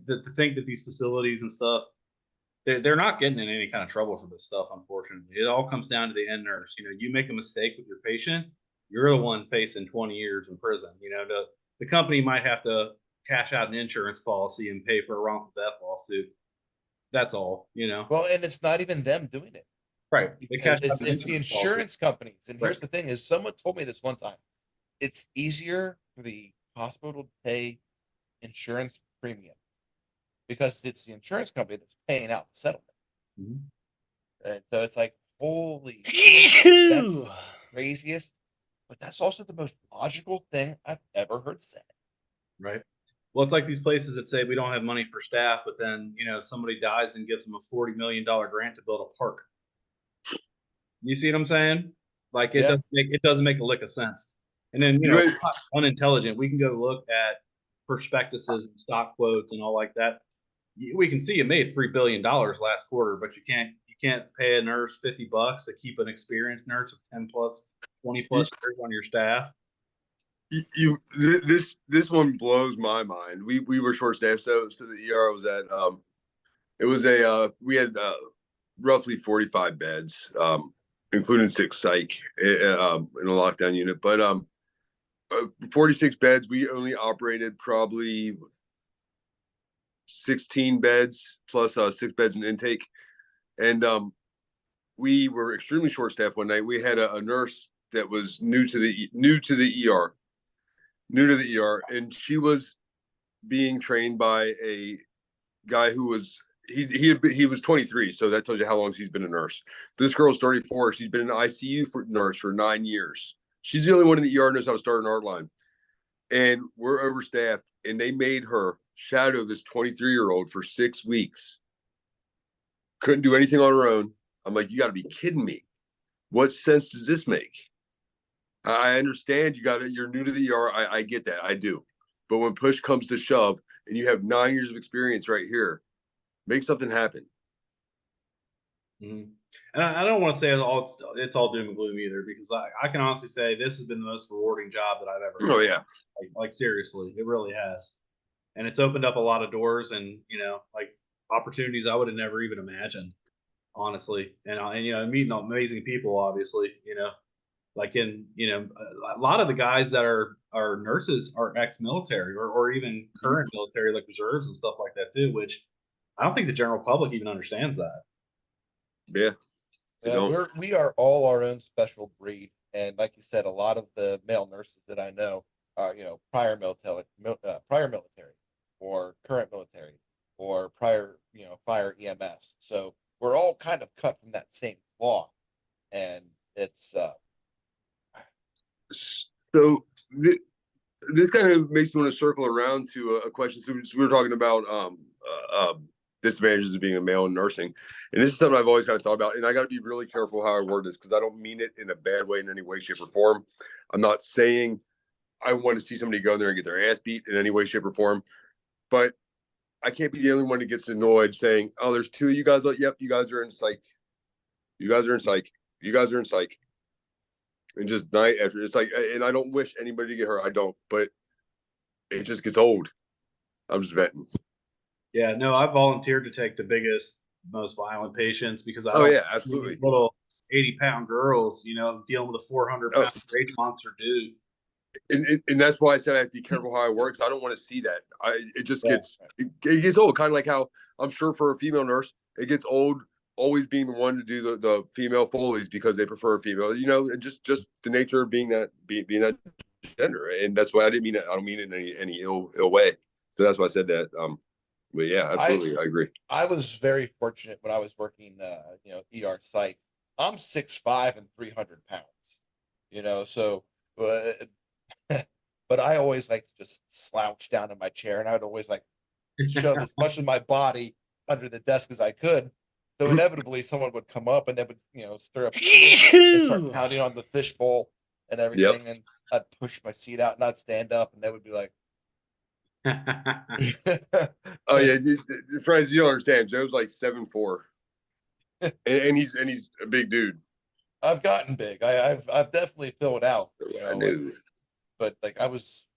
to think that these facilities and stuff, they're not getting in any kind of trouble for this stuff. Unfortunately, it all comes down to the end nurse. You make a mistake with your patient, you're the one facing 20 years in prison. The company might have to cash out an insurance policy and pay for a wrongful death lawsuit. That's all.
Well, and it's not even them doing it.
Right? They cash out
It's
an
the
insurance policy.
insurance companies. And here's
Right.
the thing: is someone told me this one time. It's easier for the hospital to pay insurance premium because it's the insurance company that's paying out the settlement.
Mhm.
And so it's like, holy, that's the craziest, but that's also the most logical thing I've ever heard said.
Right. Well, it's like these places that say we don't have money for staff, but then somebody dies and gives them a $40 million grant to build a park. You see what I'm saying? Like
Yeah.
it doesn't make a lick of sense. And then
You know,
unintelligent. We can go look at prospectuses and stock quotes and all like that. We can see you made $3 billion last quarter, but you can't pay a nurse $50 to keep an experienced nurse of 10 plus, 20 plus years on your staff.
This one blows my mind. We were short staffed, so the ER was at it was we had roughly 45 beds, including 6 psych in a lockdown unit, but 46 beds. We only operated probably 16 beds plus 6 beds in intake, and we were extremely short staffed one night. We had a nurse that was new to the ER, and she was being trained by a guy who was he was 23, so that tells you how long she's been a nurse. This girl's 34. She's been an ICU nurse for 9 years. She's the only one in the ER knows how to start an art line, and we're overstaffed. And they made her shadow this 23-year-old for 6 weeks. Couldn't do anything on her own. I'm like, you got to be kidding me. What sense does this make? I understand you're new to the ER. I get that. I do. But when push comes to shove and you have 9 years of experience right here, make something happen.
Mm-hmm. And I don't want to say it's all doom and gloom either, because I can honestly say this has been the most rewarding job that I've ever had.
Oh yeah.
Like seriously, it really has. And it's opened up a lot of doors and, like opportunities I would have never even imagined, honestly. And meeting amazing people, obviously, like a lot of the guys that are nurses are ex-military or even current military, like reserves and stuff like that too, which I don't think the general public even understands that.
Yeah.
We are all our own special breed. And like you said, a lot of the male nurses that I know are, prior military or current military or prior, fire EMS. So we're all kind of cut from that same cloth. And it's
so this kind of makes me want to circle around to a question. So we were talking about disadvantages of being a male in nursing. And this is something I've always kind of thought about. And I got to be really careful how I word this because I don't mean it in a bad way in any way, shape, or form. I'm not saying I want to see somebody go in there and get their ass beat in any way, shape, or form. But I can't be the only one that gets annoyed saying, oh, there's two of you guys. Like, yep, you guys are in psych. You guys are in psych. You guys are in psych. And just night after, it's like, and I don't wish anybody to get hurt. I don't, but it just gets old. I'm just venting.
Yeah, no, I volunteered to take the biggest, most violent patients because I
Oh
don't
yeah,
want
absolutely.
these little 80-pound girls, you know, dealing with a 400-pound rage monster dude.
And that's why I said I have to be careful how I work. I don't want to see that. It just
Yeah.
it gets old. Kind of like how I'm sure for a female nurse, it gets old always being the one to do the female Foleys because they prefer a female. You know, and just the nature of being that gender. And that's why I didn't mean it. I don't mean it in any ill way. So that's why I said that. But yeah, absolutely, I agree.
I was very fortunate when I was working, you know, ER psych. I'm 6'5" and 300 pounds, you know, so, but I always like to just slouch down in my chair and I'd always like shove as much of my body under the desk as I could. So inevitably someone would come up and they would, you know, stir up and start pounding on the fishbowl and everything. And I'd push my seat out and I'd stand up and they would be like,
oh yeah, friends, you don't understand. Joe's like 7'4", and he's a big dude.
I've gotten big. I've definitely filled out. You know,
I knew.
but like I was,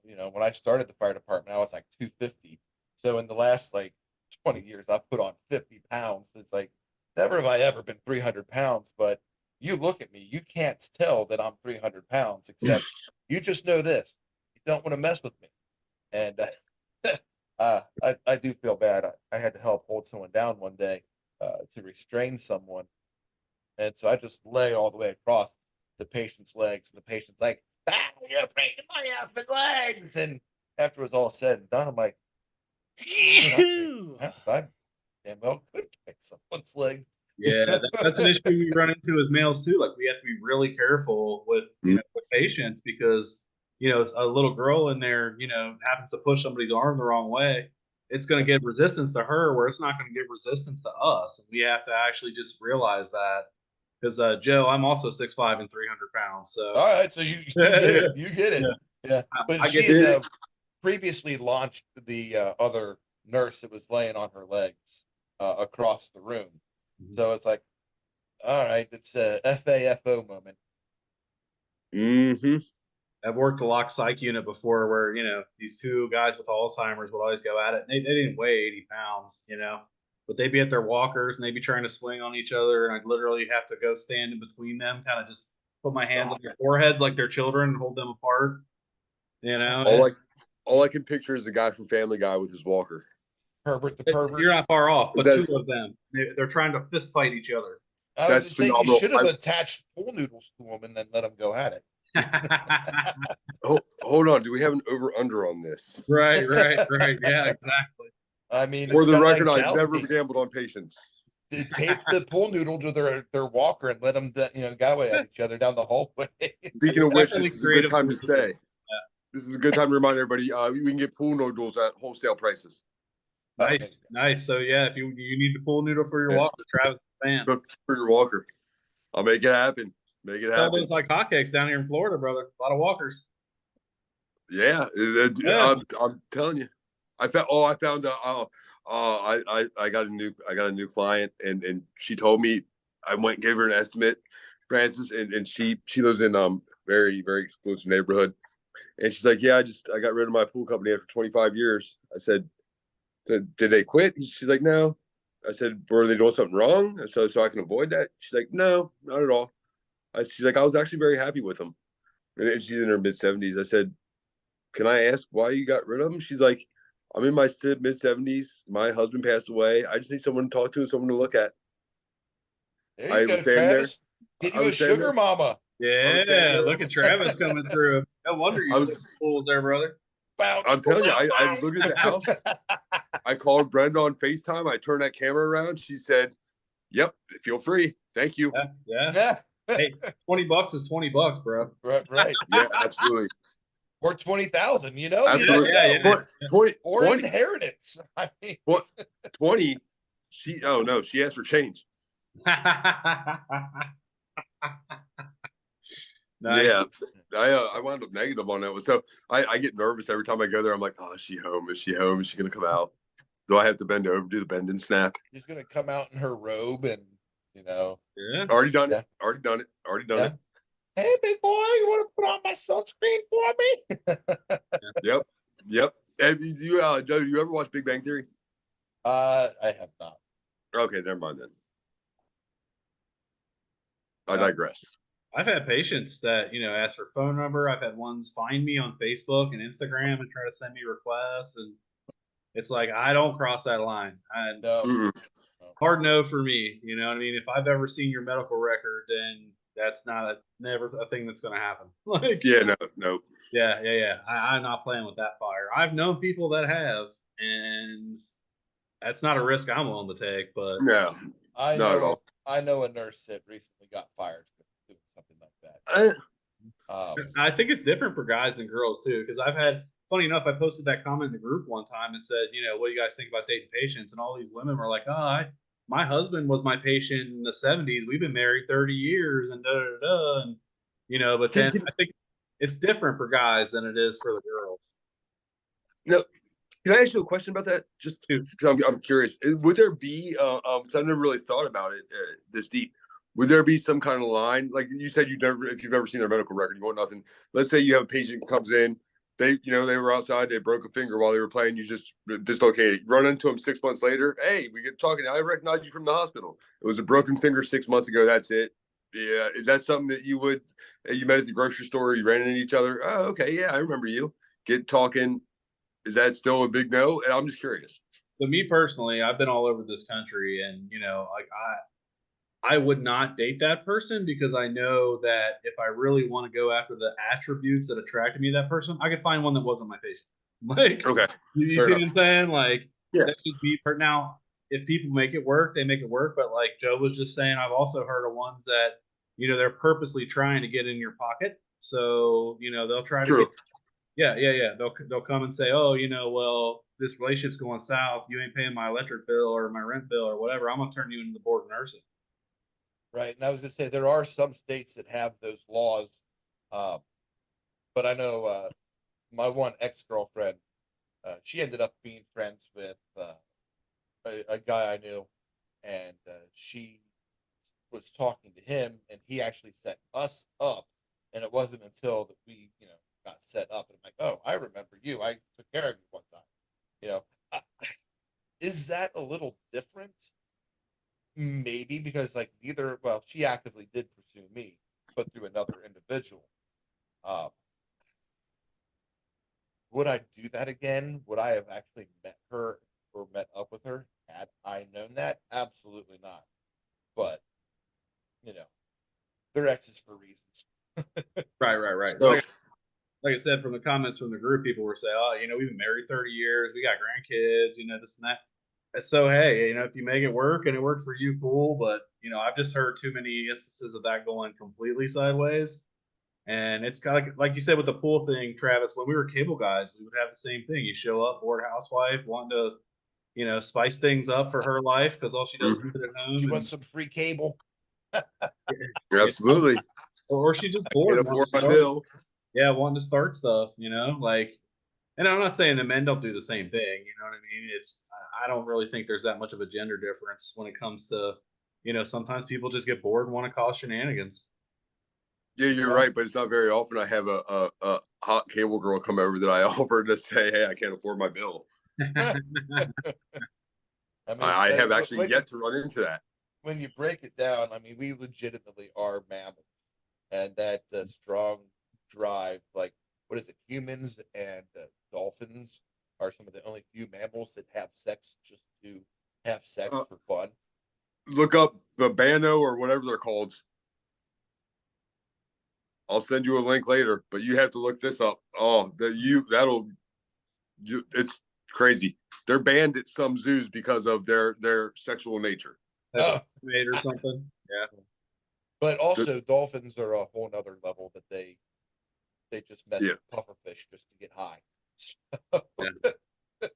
you know, when I started the fire department, I was like 250. So in the last like 20 years, I put on 50 pounds. It's like never have I ever been 300 pounds. But you look at me, you can't tell that I'm 300 pounds. Except you just know this: you don't want to mess with me. And I do feel bad. I had to help hold someone down one day to restrain someone, and so I just lay all the way across the patient's legs, and the patient's like, "Ah, you're breaking my effing legs!" And after it was all said and done, I'm like, I damn well could break someone's leg.
Yeah, that's an issue we run into as males too. Like we have to be really careful with with patients because you know a little girl in there, you know, happens to push somebody's arm the wrong way. It's going to give resistance to her, where it's not going to give resistance to us. And we have to actually just realize that. Because Joe, I'm also 6'5" and 300 pounds. So
all right, so you get it, you get it, yeah. But
I
she
get
had previously launched the other nurse that was laying on her legs across the room. So it's like, all right, it's a FAFO moment.
Mm-hmm.
I've worked a lock psych unit before where, you know, these two guys with Alzheimer's would always go at it. They didn't weigh 80 pounds, you know, but they'd be at their walkers and they'd be trying to swing on each other. And I'd literally have to go stand in between them, kind of just put my hands on their foreheads like they're children and hold them apart, you know.
All I can picture is the guy from Family Guy with his walker.
Herbert the pervert.
You're not far off, but two of them, they're trying to fist fight each other.
I was saying you should have attached pool noodles to them and then let them go at it.
Hold on. Do we have an over/under on this?
Right. Yeah, exactly.
I mean,
for the record,
like
I've never gambled on patients.
They tape the pool noodle to their walker and let them, you know, go at each other down the hallway.
Speaking of which, this is a good time to say. This is a good time to remind everybody. We can get pool noodles at wholesale prices.
Nice. So yeah, if you need the pool noodle for your walker, Travis is a fan.
For your walker, I'll make it happen. Make it happen.
Those like hotcakes down here in Florida, brother. A lot of walkers.
Yeah, I'm telling you. I got a new client, and she told me I went and gave her an estimate, Francis, and she lives in very very exclusive neighborhood, and she's like, yeah, I got rid of my pool company after 25 years. I said, did they quit? She's like, no. I said, were they doing something wrong? So I can avoid that? She's like, no, not at all. She's like, I was actually very happy with them. And she's in her mid-70s. I said, can I ask why you got rid of them? She's like, I'm in my mid-70s. My husband passed away. I just need someone to talk to and someone to look at.
There you go, Travis. Get you a sugar mama.
Yeah, look at Travis coming through. No wonder you was fools there, brother.
I'm telling you, I looked at the house. I called Brenda on FaceTime. I turned that camera around. She said, yep, feel free. Thank you.
Yeah. Hey, $20 is $20, bro.
Right.
Yeah, absolutely.
or 20,000. You know, you
Absolutely.
never know.
Yeah.
20,
Or
20,
inheritance. I mean,
20, oh no, she asked for change.
Nice.
Yeah, I wound up negative on that one. So I get nervous every time I go there. I'm like, oh, is she home? Is she home? Is she gonna come out? Do I have to bend over, do the bend and snap?
she's gonna come out in her robe and
Yeah.
Already done
Yeah.
it. Already done it. Already done
yeah.
it.
Hey, big boy, you want to put on my sunscreen for me?
Yep. Yep. Have you, Joe, you ever watch Big Bang Theory?
I have not.
Okay, never mind then. I
No.
digress.
I've had patients that, ask for phone number. I've had ones find me on Facebook and Instagram and try to send me requests. And it's like, I don't cross that line.
No.
Mm-mm.
Hard no for me. You know what I mean? If I've ever seen your medical record, then that's never a thing that's going to happen. Like,
Yeah, no.
yeah. I'm not playing with that fire. I've known people that have, and that's not a risk I'm willing to take. But
No.
I
Not at
know.
all.
I know a nurse that recently got fired for doing something like that.
I think it's different for guys and girls too, because I've had, funny enough, I posted that comment in the group one time and said, what do you guys think about dating patients? And all these women were like, my husband was my patient in the 70s. We've been married 30 years and da da da. And, but then I think it's different for guys than it is for the girls.
No. Can I ask you a question about that? Just because I'm curious. Would there be, because I've never really thought about it this deep. Would there be some kind of line, like you said, if you've ever seen their medical record, you want nothing. Let's say you have a patient comes in, they were outside, they broke a finger while they were playing, you just dislocated. Run into them 6 months later. Hey, we get talking. I recognize you from the hospital. It was a broken finger 6 months ago. That's it. Yeah, is that something that you met at the grocery store? You ran into each other. Oh, okay, yeah, I remember you. Get talking. Is that still a big no? And I'm just curious.
So me personally, I've been all over this country, and like I would not date that person because I know that if I really want to go after the attributes that attracted me to that person, I could find one that wasn't my patient. Like,
Okay.
you see what I'm saying? Like,
Yeah.
that's just me. Now, if people make it work, they make it work. But like Joe was just saying, I've also heard of ones that, they're purposely trying to get in your pocket. So, they'll try to get, yeah. They'll come and say, oh, well, this relationship's going south. You ain't paying my electric bill or my rent bill or whatever. I'm gonna turn you into the board of nursing.
Right. And I was going to say, there are some states that have those laws. But I know my one ex-girlfriend, she ended up being friends with a guy I knew. And she was talking to him, and he actually set us up. And it wasn't until that we, got set up. And I'm like, oh, I remember you. I took care of you one time. Uh, is that a little different? Maybe because she actively did pursue me, but through another individual. Would I do that again? Would I have actually met her or met up with her had I known that? Absolutely not. But they're exes for reasons.
Right.
So,
Like I said, from the comments from the group, people were saying, "Oh, we've been married 30 years, we got grandkids, this and that." So hey, if you make it work and it worked for you, cool. But I've just heard too many instances of that going completely sideways. And it's kind of like you said with the pool thing, Travis. When we were cable guys, we would have the same thing. You show up, bored housewife, wanting to, spice things up for her life because all she does is sit at home.
She wants some free cable.
absolutely.
Or she just
Can't
bored.
afford my bill.
Yeah, wanting to start stuff, like. And I'm not saying the men don't do the same thing. You know what I mean? I don't really think there's that much of a gender difference when it comes to, sometimes people just get bored and want to cause shenanigans.
Yeah, you're right, but it's not very often I have a hot cable girl come over that I offer to say, hey, I can't afford my bill.
I mean,
I have actually yet to run into that.
When you break it down, I mean, we legitimately are mammals, and that strong drive, like, what is it? Humans and dolphins are some of the only few mammals that have sex just to have sex for fun.
Look up the Bano or whatever they're called. I'll send you a link later, but you have to look this up. Oh, it's crazy. They're banned at some zoos because of their sexual nature.
Or something. Yeah.
But also, dolphins are a whole nother level that they They just mess
Yeah.
with pufferfish just to get high.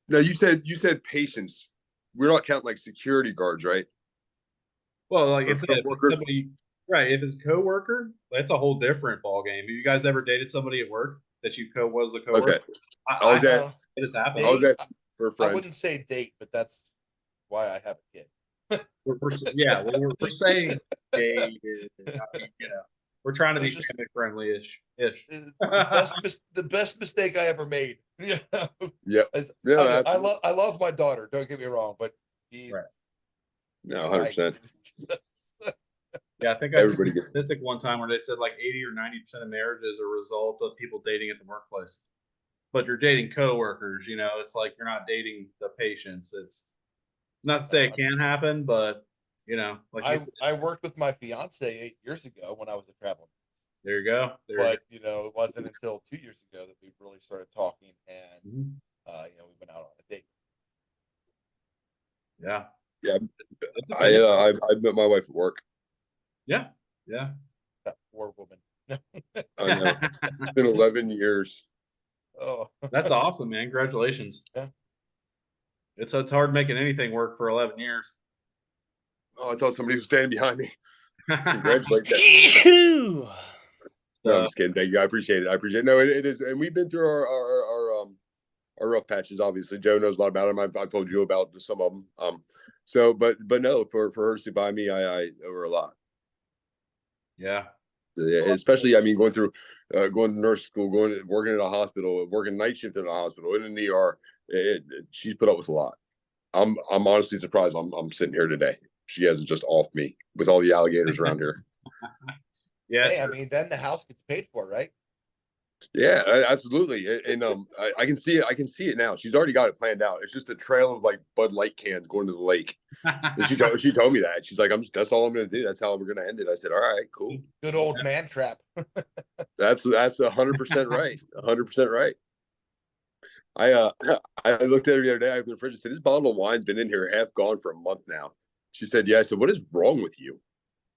Now you said patients. We're not counting like security guards, right?
Well, like I
Or
said, if it's
coworkers.
somebody, right? If it's coworker, that's a whole different ball game. Have you guys ever dated somebody at work that you was a coworker?
Okay. I was at-
It has happened.
I was
Date,
at for a
I
friend.
wouldn't say date, but that's why I have a kid.
Yeah, well, we're saying dated. I mean, we're trying to be
Let's just-
family friendly ish.
The best mistake I ever made. You know?
Yep.
I,
Yeah,
I love my daughter. Don't get me wrong, but she's
Right.
no, 100%.
Yeah, I think I saw a
Everybody gets.
statistic one time where they said like 80 or 90% of marriages are a result of people dating at the workplace. But you're dating coworkers, it's like you're not dating the patients. It's not to say it can happen, but like
I worked with my fiance 8 years ago when I was a traveling.
there you go. There you go.
But it wasn't until 2 years ago that we really started talking, and
Mhm.
we went out on a date.
Yeah.
Yeah.
It's a thing.
I met my wife at work.
Yeah. Yeah.
That poor woman.
I know. It's been 11 years.
Oh,
That's awesome, man. Congratulations.
Yeah.
It's hard making anything work for 11 years.
Oh, I thought somebody was standing behind me. Congratulations. No, I'm just kidding. Thank you. I appreciate it. No, it is, and we've been through our rough patches. Obviously, Joe knows a lot about them. I've told you about some of them. So, but no, for her to buy me, I owe her a lot.
Yeah.
Yeah, especially, I mean, going to nurse school, working at a hospital, working night shift in a hospital, in an ER. She's put up with a lot. I'm honestly surprised I'm sitting here today. She hasn't just offed me with all the alligators around here.
Yeah.
hey, I mean, then the house gets paid for, right?
Yeah, absolutely. And I can see it. I can see it now. She's already got it planned out. It's just a trail of like Bud Light cans going to the lake. And she told me that. She's like, that's all I'm gonna do. That's how we're gonna end it. I said, all right, cool.
Good old man trap.
That's 100% right. 100% right. I looked at her the other day. I opened the fridge and said, this bottle of wine's been in here half gone for a month now. She said, yeah. I said, what is wrong with you?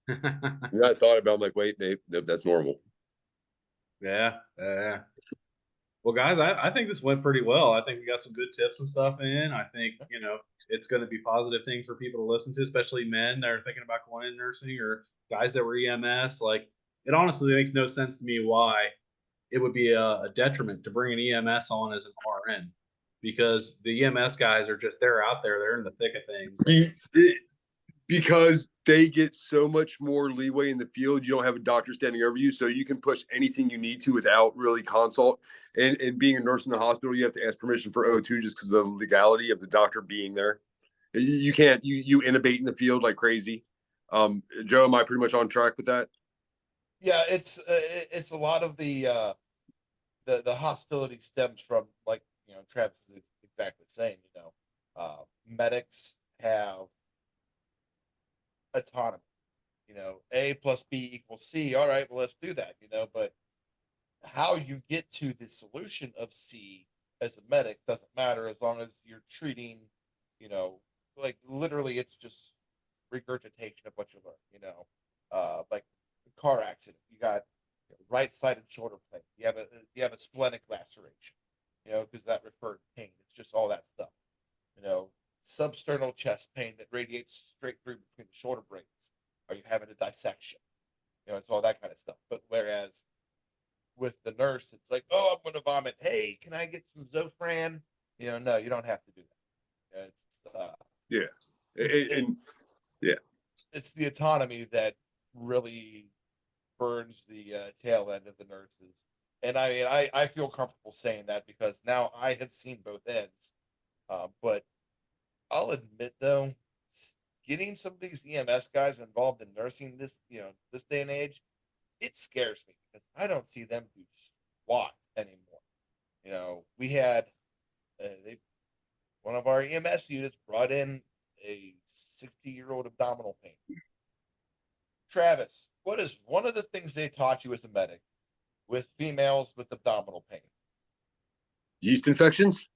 And I thought about it. I'm like, wait, babe, no, that's normal.
Yeah. Well, guys, I think this went pretty well. I think we got some good tips and stuff in. I think, it's going to be positive things for people to listen to, especially men that are thinking about going into nursing or guys that were EMS. Like, it honestly makes no sense to me why it would be a detriment to bring an EMS on as an RN, because the EMS guys are they're out there, they're in the thick of things.
Because they get so much more leeway in the field. You don't have a doctor standing over you, so you can push anything you need to without really consult. And being a nurse in the hospital, you have to ask permission for O2 just because of the legality of the doctor being there. You can't you intubate in the field like crazy. Joe, am I pretty much on track with that?
Yeah, it's a lot of the hostility stems from, like, Travis is exactly saying, medics have autonomy. A plus B equals C. All right, well, let's do that. But how you get to the solution of C as a medic doesn't matter, as long as you're treating, like literally, it's just regurgitation of what you learn. Like a car accident, you got right-sided shoulder pain. You have a splenic laceration. Because that referred to pain. It's just all that stuff. Substernal chest pain that radiates straight through between the shoulder blades. Are you having a dissection? It's all that kind of stuff. But whereas with the nurse, it's like, oh, I'm going to vomit. Hey, can I get some Zofran? No, you don't have to do that. It's the autonomy that really burns the tail end of the nurses. And I mean, I feel comfortable saying that because now I have seen both ends. But I'll admit, though, getting some of these EMS guys involved in nursing this day and age, it scares me because I don't see them do squat anymore. We had one of our EMS units brought in a 60-year-old abdominal pain. Travis, what is one of the things they taught you as a medic with females with abdominal pain?
Yeast infections?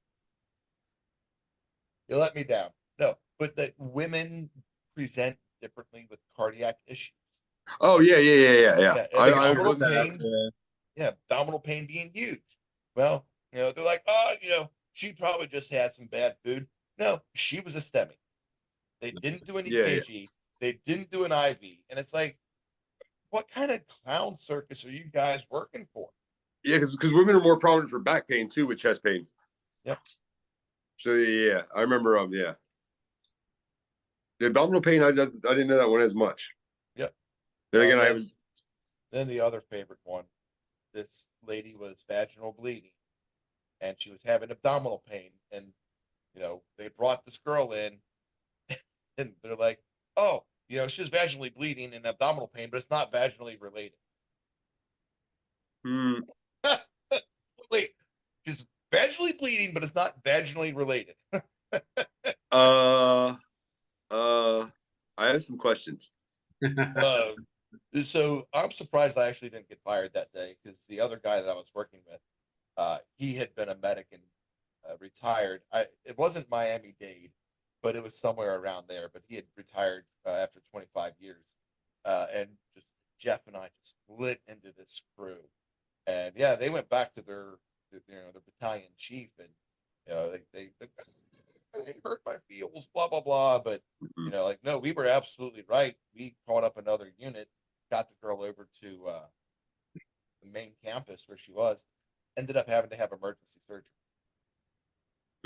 You let me down. No, but that women present differently with cardiac issues.
Oh yeah.
Yeah,
I
abdominal
wasn't-
pain Yeah, abdominal pain being huge. Well, they're like, oh, she probably just had some bad food. No, she was a STEMI. They didn't do an
Yeah, yeah.
EKG. They didn't do an IV. And it's like, what kind of clown circus are you guys working for?
Yeah, because women are more prominent for back pain too with chest pain.
Yep.
So yeah, I remember. Yeah, the abdominal pain. I didn't know that one as much.
Yep.
Then again, I
Then,
haven't.
then the other favorite one, this lady was vaginal bleeding and she was having abdominal pain. And, they brought this girl in and they're like, oh, she was vaginally bleeding and abdominal pain, but it's not vaginally related.
Hmm.
Wait, she's vaginally bleeding, but it's not vaginally related.
Uh. I have some questions.
uh, so I'm surprised I actually didn't get fired that day because the other guy that I was working with, he had been a medic and retired. It wasn't Miami-Dade, but it was somewhere around there. But he had retired after 25 years, and just Jeff and I just lit into this crew, and yeah, they went back to their battalion chief, and they hurt my feels, blah blah blah. But
Mhm.
like, no, we were absolutely right. We called up another unit, got the girl over to the main campus where she was, ended up having to have emergency surgery.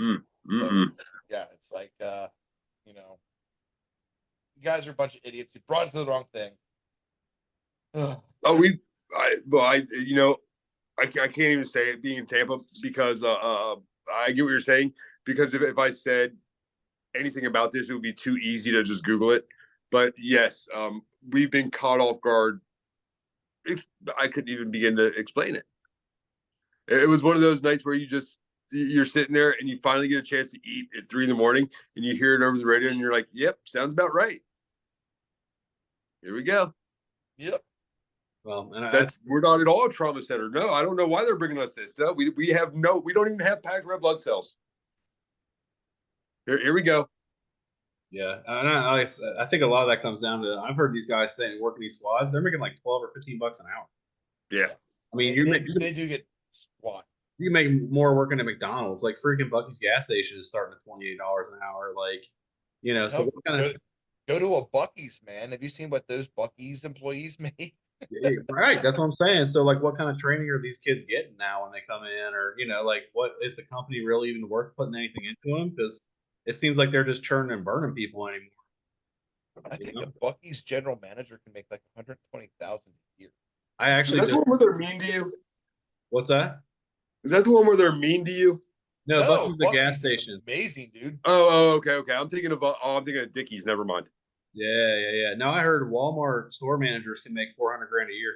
Mm.
So
Mm-mm.
yeah, it's like you guys are a bunch of idiots. You brought it to the wrong thing. Ugh.
Oh, I can't even say it being in Tampa because I get what you're saying. Because if I said anything about this, it would be too easy to just Google it. But yes, we've been caught off guard. I couldn't even begin to explain it. It was one of those nights where you're sitting there and you finally get a chance to eat at 3 a.m. and you hear it over the radio and you're like, "Yep, sounds about right." Here we go.
Yep.
Well, and
We're not at all a trauma center. No, I don't know why they're bringing us this. No, we don't even have packed red blood cells. Here we go.
yeah, and I think a lot of that comes down to I've heard these guys saying working these squads, they're making like 12 or 15 bucks an hour.
Yeah.
I mean,
They do get squat.
you make more working at McDonald's. Like freaking Bucky's gas station is starting at $28 an hour. Like, so
No,
what kind of
go to a Bucky's, man. Have you seen what those Bucky's employees make?
right? That's what I'm saying. So, like, what kind of training are these kids getting now when they come in, or like, what is the company really even worth putting anything into them? Because it seems like they're just churning and burning people anymore.
I think a Bucky's general manager can make like 120,000 a year.
I actually
Is that the one where they're mean to you?
What's that?
Is that the one where they're mean to you?
No, Bucky's the gas
Buc-ee's is
station.
amazing, dude.
Okay. I'm thinking of Dickies. Never mind.
Yeah. No, I heard Walmart store managers can make 400 grand a year.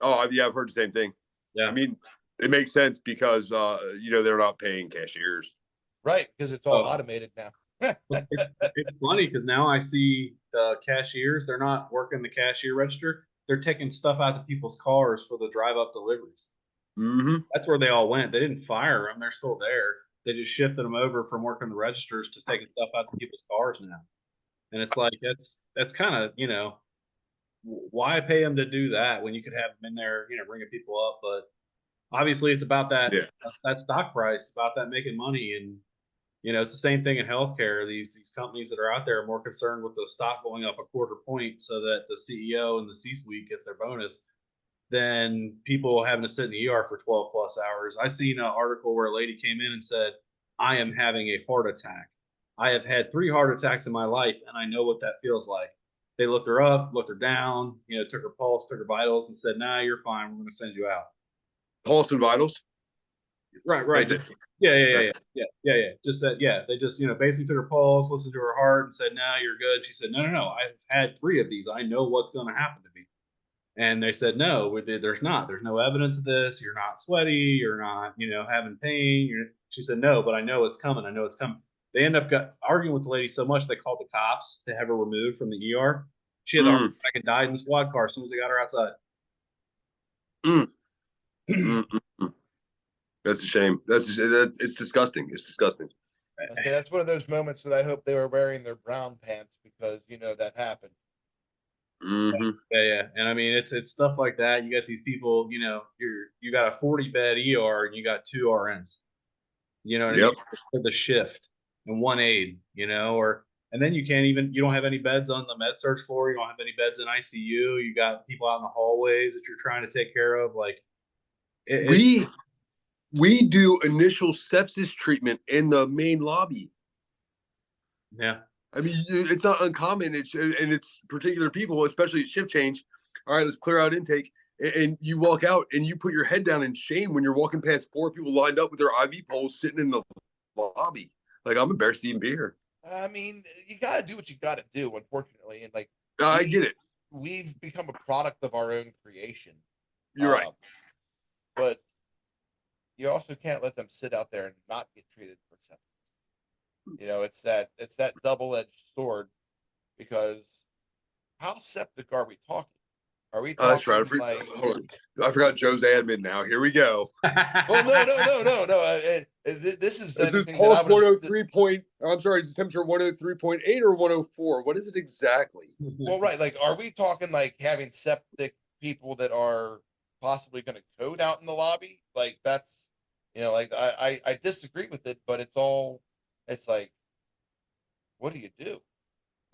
Oh, yeah, I've heard the same thing.
Yeah.
I mean, it makes sense because they're not paying cashiers.
Right, because it's all automated now.
It's funny because now I see the cashiers, they're not working the cashier register. They're taking stuff out to people's cars for the drive up deliveries.
Mm-hmm.
That's where they all went. They didn't fire them. They're still there. They just shifted them over from working the registers to taking stuff out to people's cars now. And it's like, that's kind of, why pay them to do that when you could have them in there, bringing people up. But obviously it's about that stock price, about that making money. And, it's the same thing in healthcare. These companies that are out there are more concerned with the stock going up a quarter point so that the CEO and the C-suite gets their bonus than people having to sit in the ER for 12 plus hours. I seen an article where a lady came in and said, I am having a heart attack. I have had 3 heart attacks in my life, and I know what that feels like. They looked her up, looked her down, took her pulse, took her vitals, and said, nah, you're fine. We're going to send you out.
Pulse and vitals?
Right. Yeah. Just that, they just, basically took her pulse, listened to her heart, and said, nah, you're good. She said, no. I've had 3 of these. I know what's going to happen to me. And they said, no, there's not. There's no evidence of this. You're not sweaty. You're not, having pain. She said, no, but I know it's coming. I know it's coming. They end up arguing with the lady so much they called the cops to have her removed from the ER. She had a heart attack and died in the squad car as soon as they got her outside.
That's a shame. It's disgusting. It's disgusting.
That's one of those moments that I hope they were wearing their brown pants because that happened.
Mm-hmm.
Yeah. And I mean, it's stuff like that. You got these people, you got a 40 bed ER and you got 2 RNs. You know what I mean?
Yep.
For the shift and 1 aide, and then you don't have any beds on the med surg floor. You don't have any beds in ICU. You got people out in the hallways that you're trying to take care of. Like it
We do initial sepsis treatment in the main lobby.
yeah.
I mean, it's not uncommon. It's particular people, especially at shift change. All right, let's clear out intake, and you walk out and you put your head down in shame when you're walking past 4 people lined up with their IV poles sitting in the lobby. Like, I'm embarrassed to even be here.
I mean, you got to do what you got to do, unfortunately, and like
I get it.
we've become a product of our own creation.
You're right.
But you also can't let them sit out there and not get treated for sepsis. It's that double-edged sword, because how septic are we talking? Are we
That's right.
talking like?
Hold on. I forgot Joe's admin now. Here we go.
Well, no. This is
Is this
anything that I
pulse
would.
103 point? I'm sorry. Is the temperature 103.8 or 104? What is it exactly?
Well, right. Like, are we talking like having septic people that are possibly going to code out in the lobby? Like, that's, like I disagree with it, but it's like, what do you do?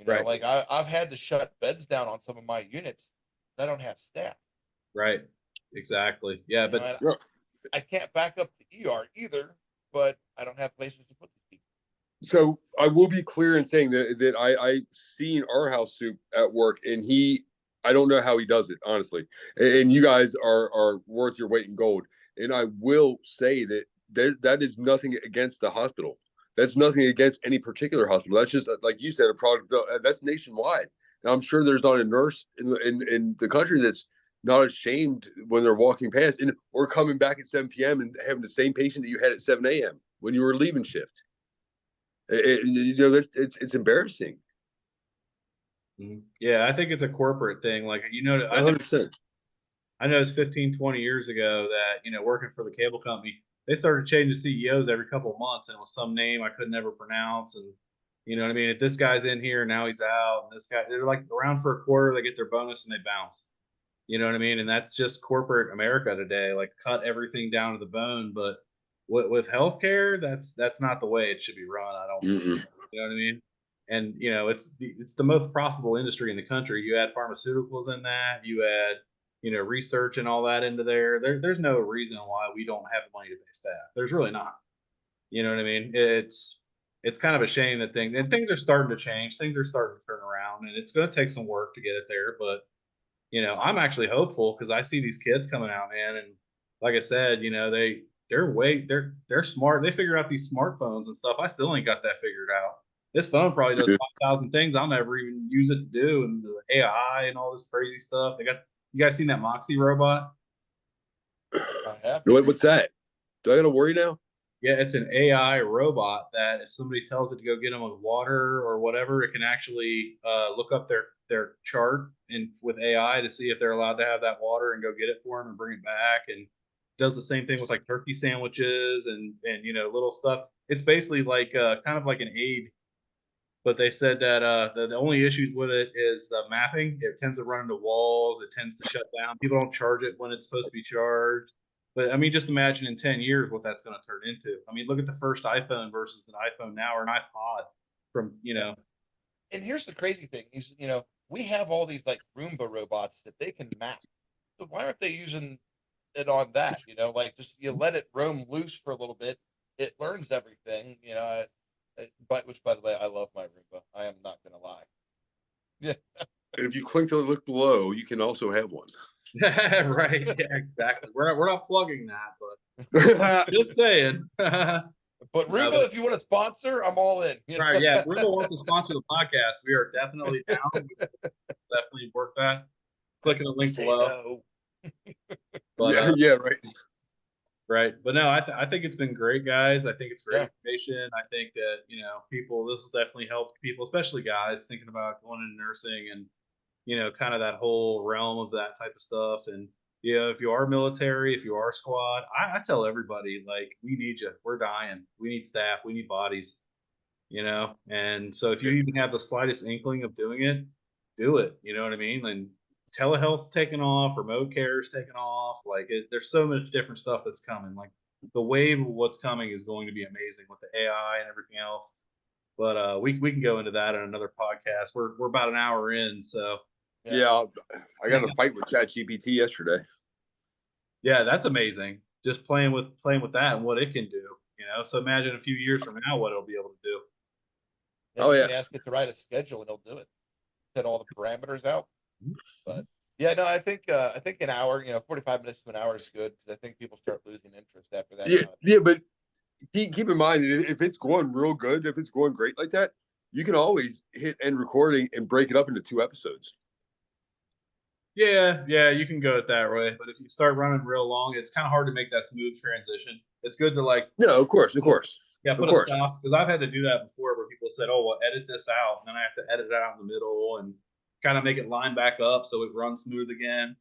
Right.
Like I've had to shut beds down on some of my units. I don't have staff.
Right. Exactly. Yeah. But
I can't back up the ER either, but I don't have places to put these people.
So I will be clear in saying that I seen our house soup at work, and I don't know how he does it, honestly. And you guys are worth your weight in gold. And I will say that is nothing against the hospital. That's nothing against any particular hospital. That's just, like you said, a product that's nationwide. And I'm sure there's not a nurse in the country that's not ashamed when they're walking past or coming back at 7 p.m. and having the same patient that you had at 7 a.m. when you were leaving shift. It's embarrassing.
Yeah, I think it's a corporate thing. Like,
100%.
I noticed 15, 20 years ago that, working for the cable company, they started changing CEOs every couple of months, and it was some name I could never pronounce. And you know what I mean? If this guy's in here, now he's out. And this guy, they're like around for a quarter, they get their bonus and they bounce. You know what I mean? And that's just corporate America today. Like, cut everything down to the bone. But with healthcare, that's not the way it should be run. I don't.
Mm-mm.
You know what I mean? And it's the most profitable industry in the country. You add pharmaceuticals in that, you add research and all that into there. There's no reason why we don't have the money to pay staff. There's really not. You know what I mean? It's kind of a shame that things are starting to change. Things are starting to turn around, and it's going to take some work to get it there. But I'm actually hopeful because I see these kids coming out, man, and like I said, they're smart. They figured out these smartphones and stuff. I still ain't got that figured out. This phone probably does 5,000 things I'll never even use it to do, and the AI and all this crazy stuff. You guys seen that Moxie robot?
I have.
What's that? Do I got to worry now?
Yeah, it's an AI robot that if somebody tells it to go get them a water or whatever, it can actually look up their chart and with AI to see if they're allowed to have that water and go get it for them and bring it back. And does the same thing with like turkey sandwiches and little stuff. It's basically like kind of like an aid, but they said that the only issues with it is the mapping. It tends to run into walls. It tends to shut down. People don't charge it when it's supposed to be charged. But I mean, just imagine in 10 years what that's going to turn into. I mean, look at the first iPhone versus an iPhone now or an iPod from.
And here's the crazy thing is, we have all these like Roomba robots that they can map. So why aren't they using it on that? Like just you let it roam loose for a little bit. It learns everything, but which, by the way, I love my Roomba. I am not gonna lie. Yeah.
And if you click to look below, you can also have one.
Right. Yeah, exactly. We're not plugging that, but just saying.
But Roomba, if you want to sponsor, I'm all in.
Right, yeah. If Roomba wants to sponsor the podcast, we are definitely down. Definitely work that. Click in the link below. But,
yeah, right.
Right. But no, I think it's been great, guys. I think it's great information. I think that, people, this will definitely help people, especially guys thinking about going into nursing and, kind of that whole realm of that type of stuff. And, if you are military, if you are squad, I tell everybody, like, we need you. We're dying. We need staff. We need bodies, And so if you even have the slightest inkling of doing it, do it. You know what I mean? And telehealth's taking off, remote care is taking off. Like there's so much different stuff that's coming. Like the wave of what's coming is going to be amazing with the AI and everything else. But we can go into that in another podcast. We're about an hour in, so
Yeah, I got in a fight with ChatGPT yesterday.
yeah, that's amazing. Just playing with that and what it can do. You know, so imagine a few years from now what it'll be able to do.
And
Oh,
you
yeah.
can ask it to write a schedule and it'll do it. Set all the parameters out.
Mhm.
But yeah, no, I think an hour, 45 minutes to an hour is good because I think people start losing interest after that.
Yeah, but keep in mind that if it's going real good, if it's going great like that, you can always hit end recording and break it up into 2 episodes.
Yeah, you can go it that way. But if you start running real long, it's kind of hard to make that smooth transition. It's good to like
No, of course.
yeah, put
Of
a
course.
stop because I've had to do that before where people said, "Oh, well, edit this out," and then I have to edit it out in the middle and kind of make it line back up so it runs smooth again.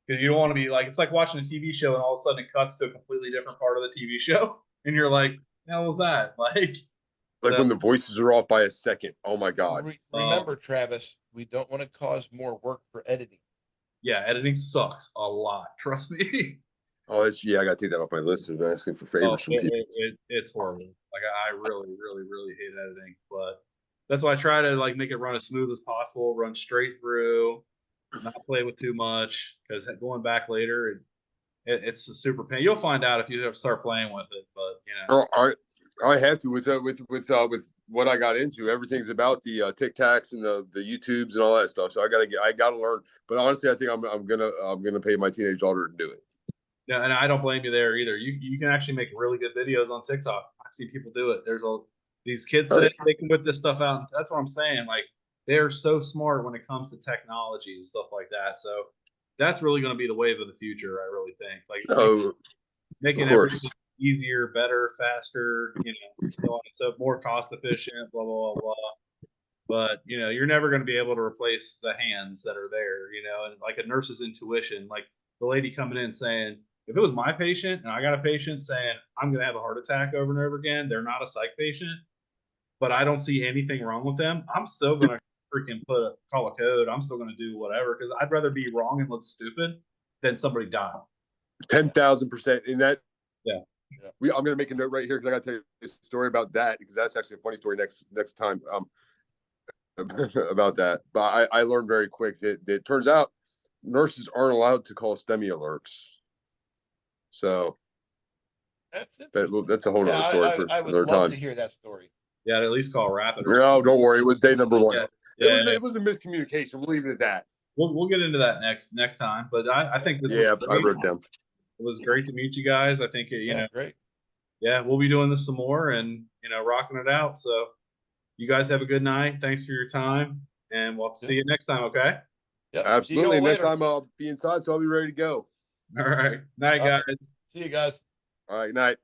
Because you don't want to be like it's like watching a TV show and all of a sudden it cuts to a completely different part of the TV show, and you're like, "The hell was that?" Like,
Like
so,
when the voices are off by a second. Oh my God.
Remember, Travis, we don't want to cause more work for editing.
yeah, editing sucks a lot. Trust me.
Oh, I got to take that off my list of asking for favors from people.
It's horrible. Like I really, really, really hate editing, but that's why I try to like make it run as smooth as possible, run straight through, not play with too much. Because going back later, it's a super pain. You'll find out if you have to start playing with it, but
I have to with what I got into. Everything's about the TikToks and the YouTubes and all that stuff. So I gotta learn. But honestly, I think I'm gonna pay my teenage daughter to do it.
yeah, and I don't blame you there either. You can actually make really good videos on TikTok. I've seen people do it. There's these kids
Oh,
that they can put this stuff out. That's what I'm saying. Like they're so smart when it comes to technology and stuff like that. So that's really going to be the wave of the future. I really think. Like
Oh,
making
of course.
everything easier, better, faster. So on and so more cost efficient. Blah blah blah blah. But you're never going to be able to replace the hands that are there. And like a nurse's intuition, like the lady coming in saying, if it was my patient and I got a patient saying I'm going to have a heart attack over and over again, they're not a psych patient, but I don't see anything wrong with them. I'm still going to freaking call a code. I'm still going to do whatever because I'd rather be wrong and look stupid than somebody die.
10,000%. In that,
Yeah.
I'm gonna make a note right here because I got to tell you a story about that because that's actually a funny story next time about that. But I learned very quick that it turns out nurses aren't allowed to call STEMI alerts. So
That's interesting.
that's a whole other story for
I would
another
love
time.
to hear that story.
Yeah, at least call rapid.
No, don't worry. It was day number 1.
Yeah.
It was a miscommunication. We'll leave it at that.
We'll get into that next time. But I think this
Yeah,
was
I wrote down.
It was great to meet you guys. I think
Great.
yeah, we'll be doing this some more and rocking it out. So you guys have a good night. Thanks for your time, and we'll see you next time. Okay.
Yep.
Absolutely. Next
later.
time I'll be inside, so I'll be ready to go.
All right. Night,
All
guys.
right. See you guys.
All right, night.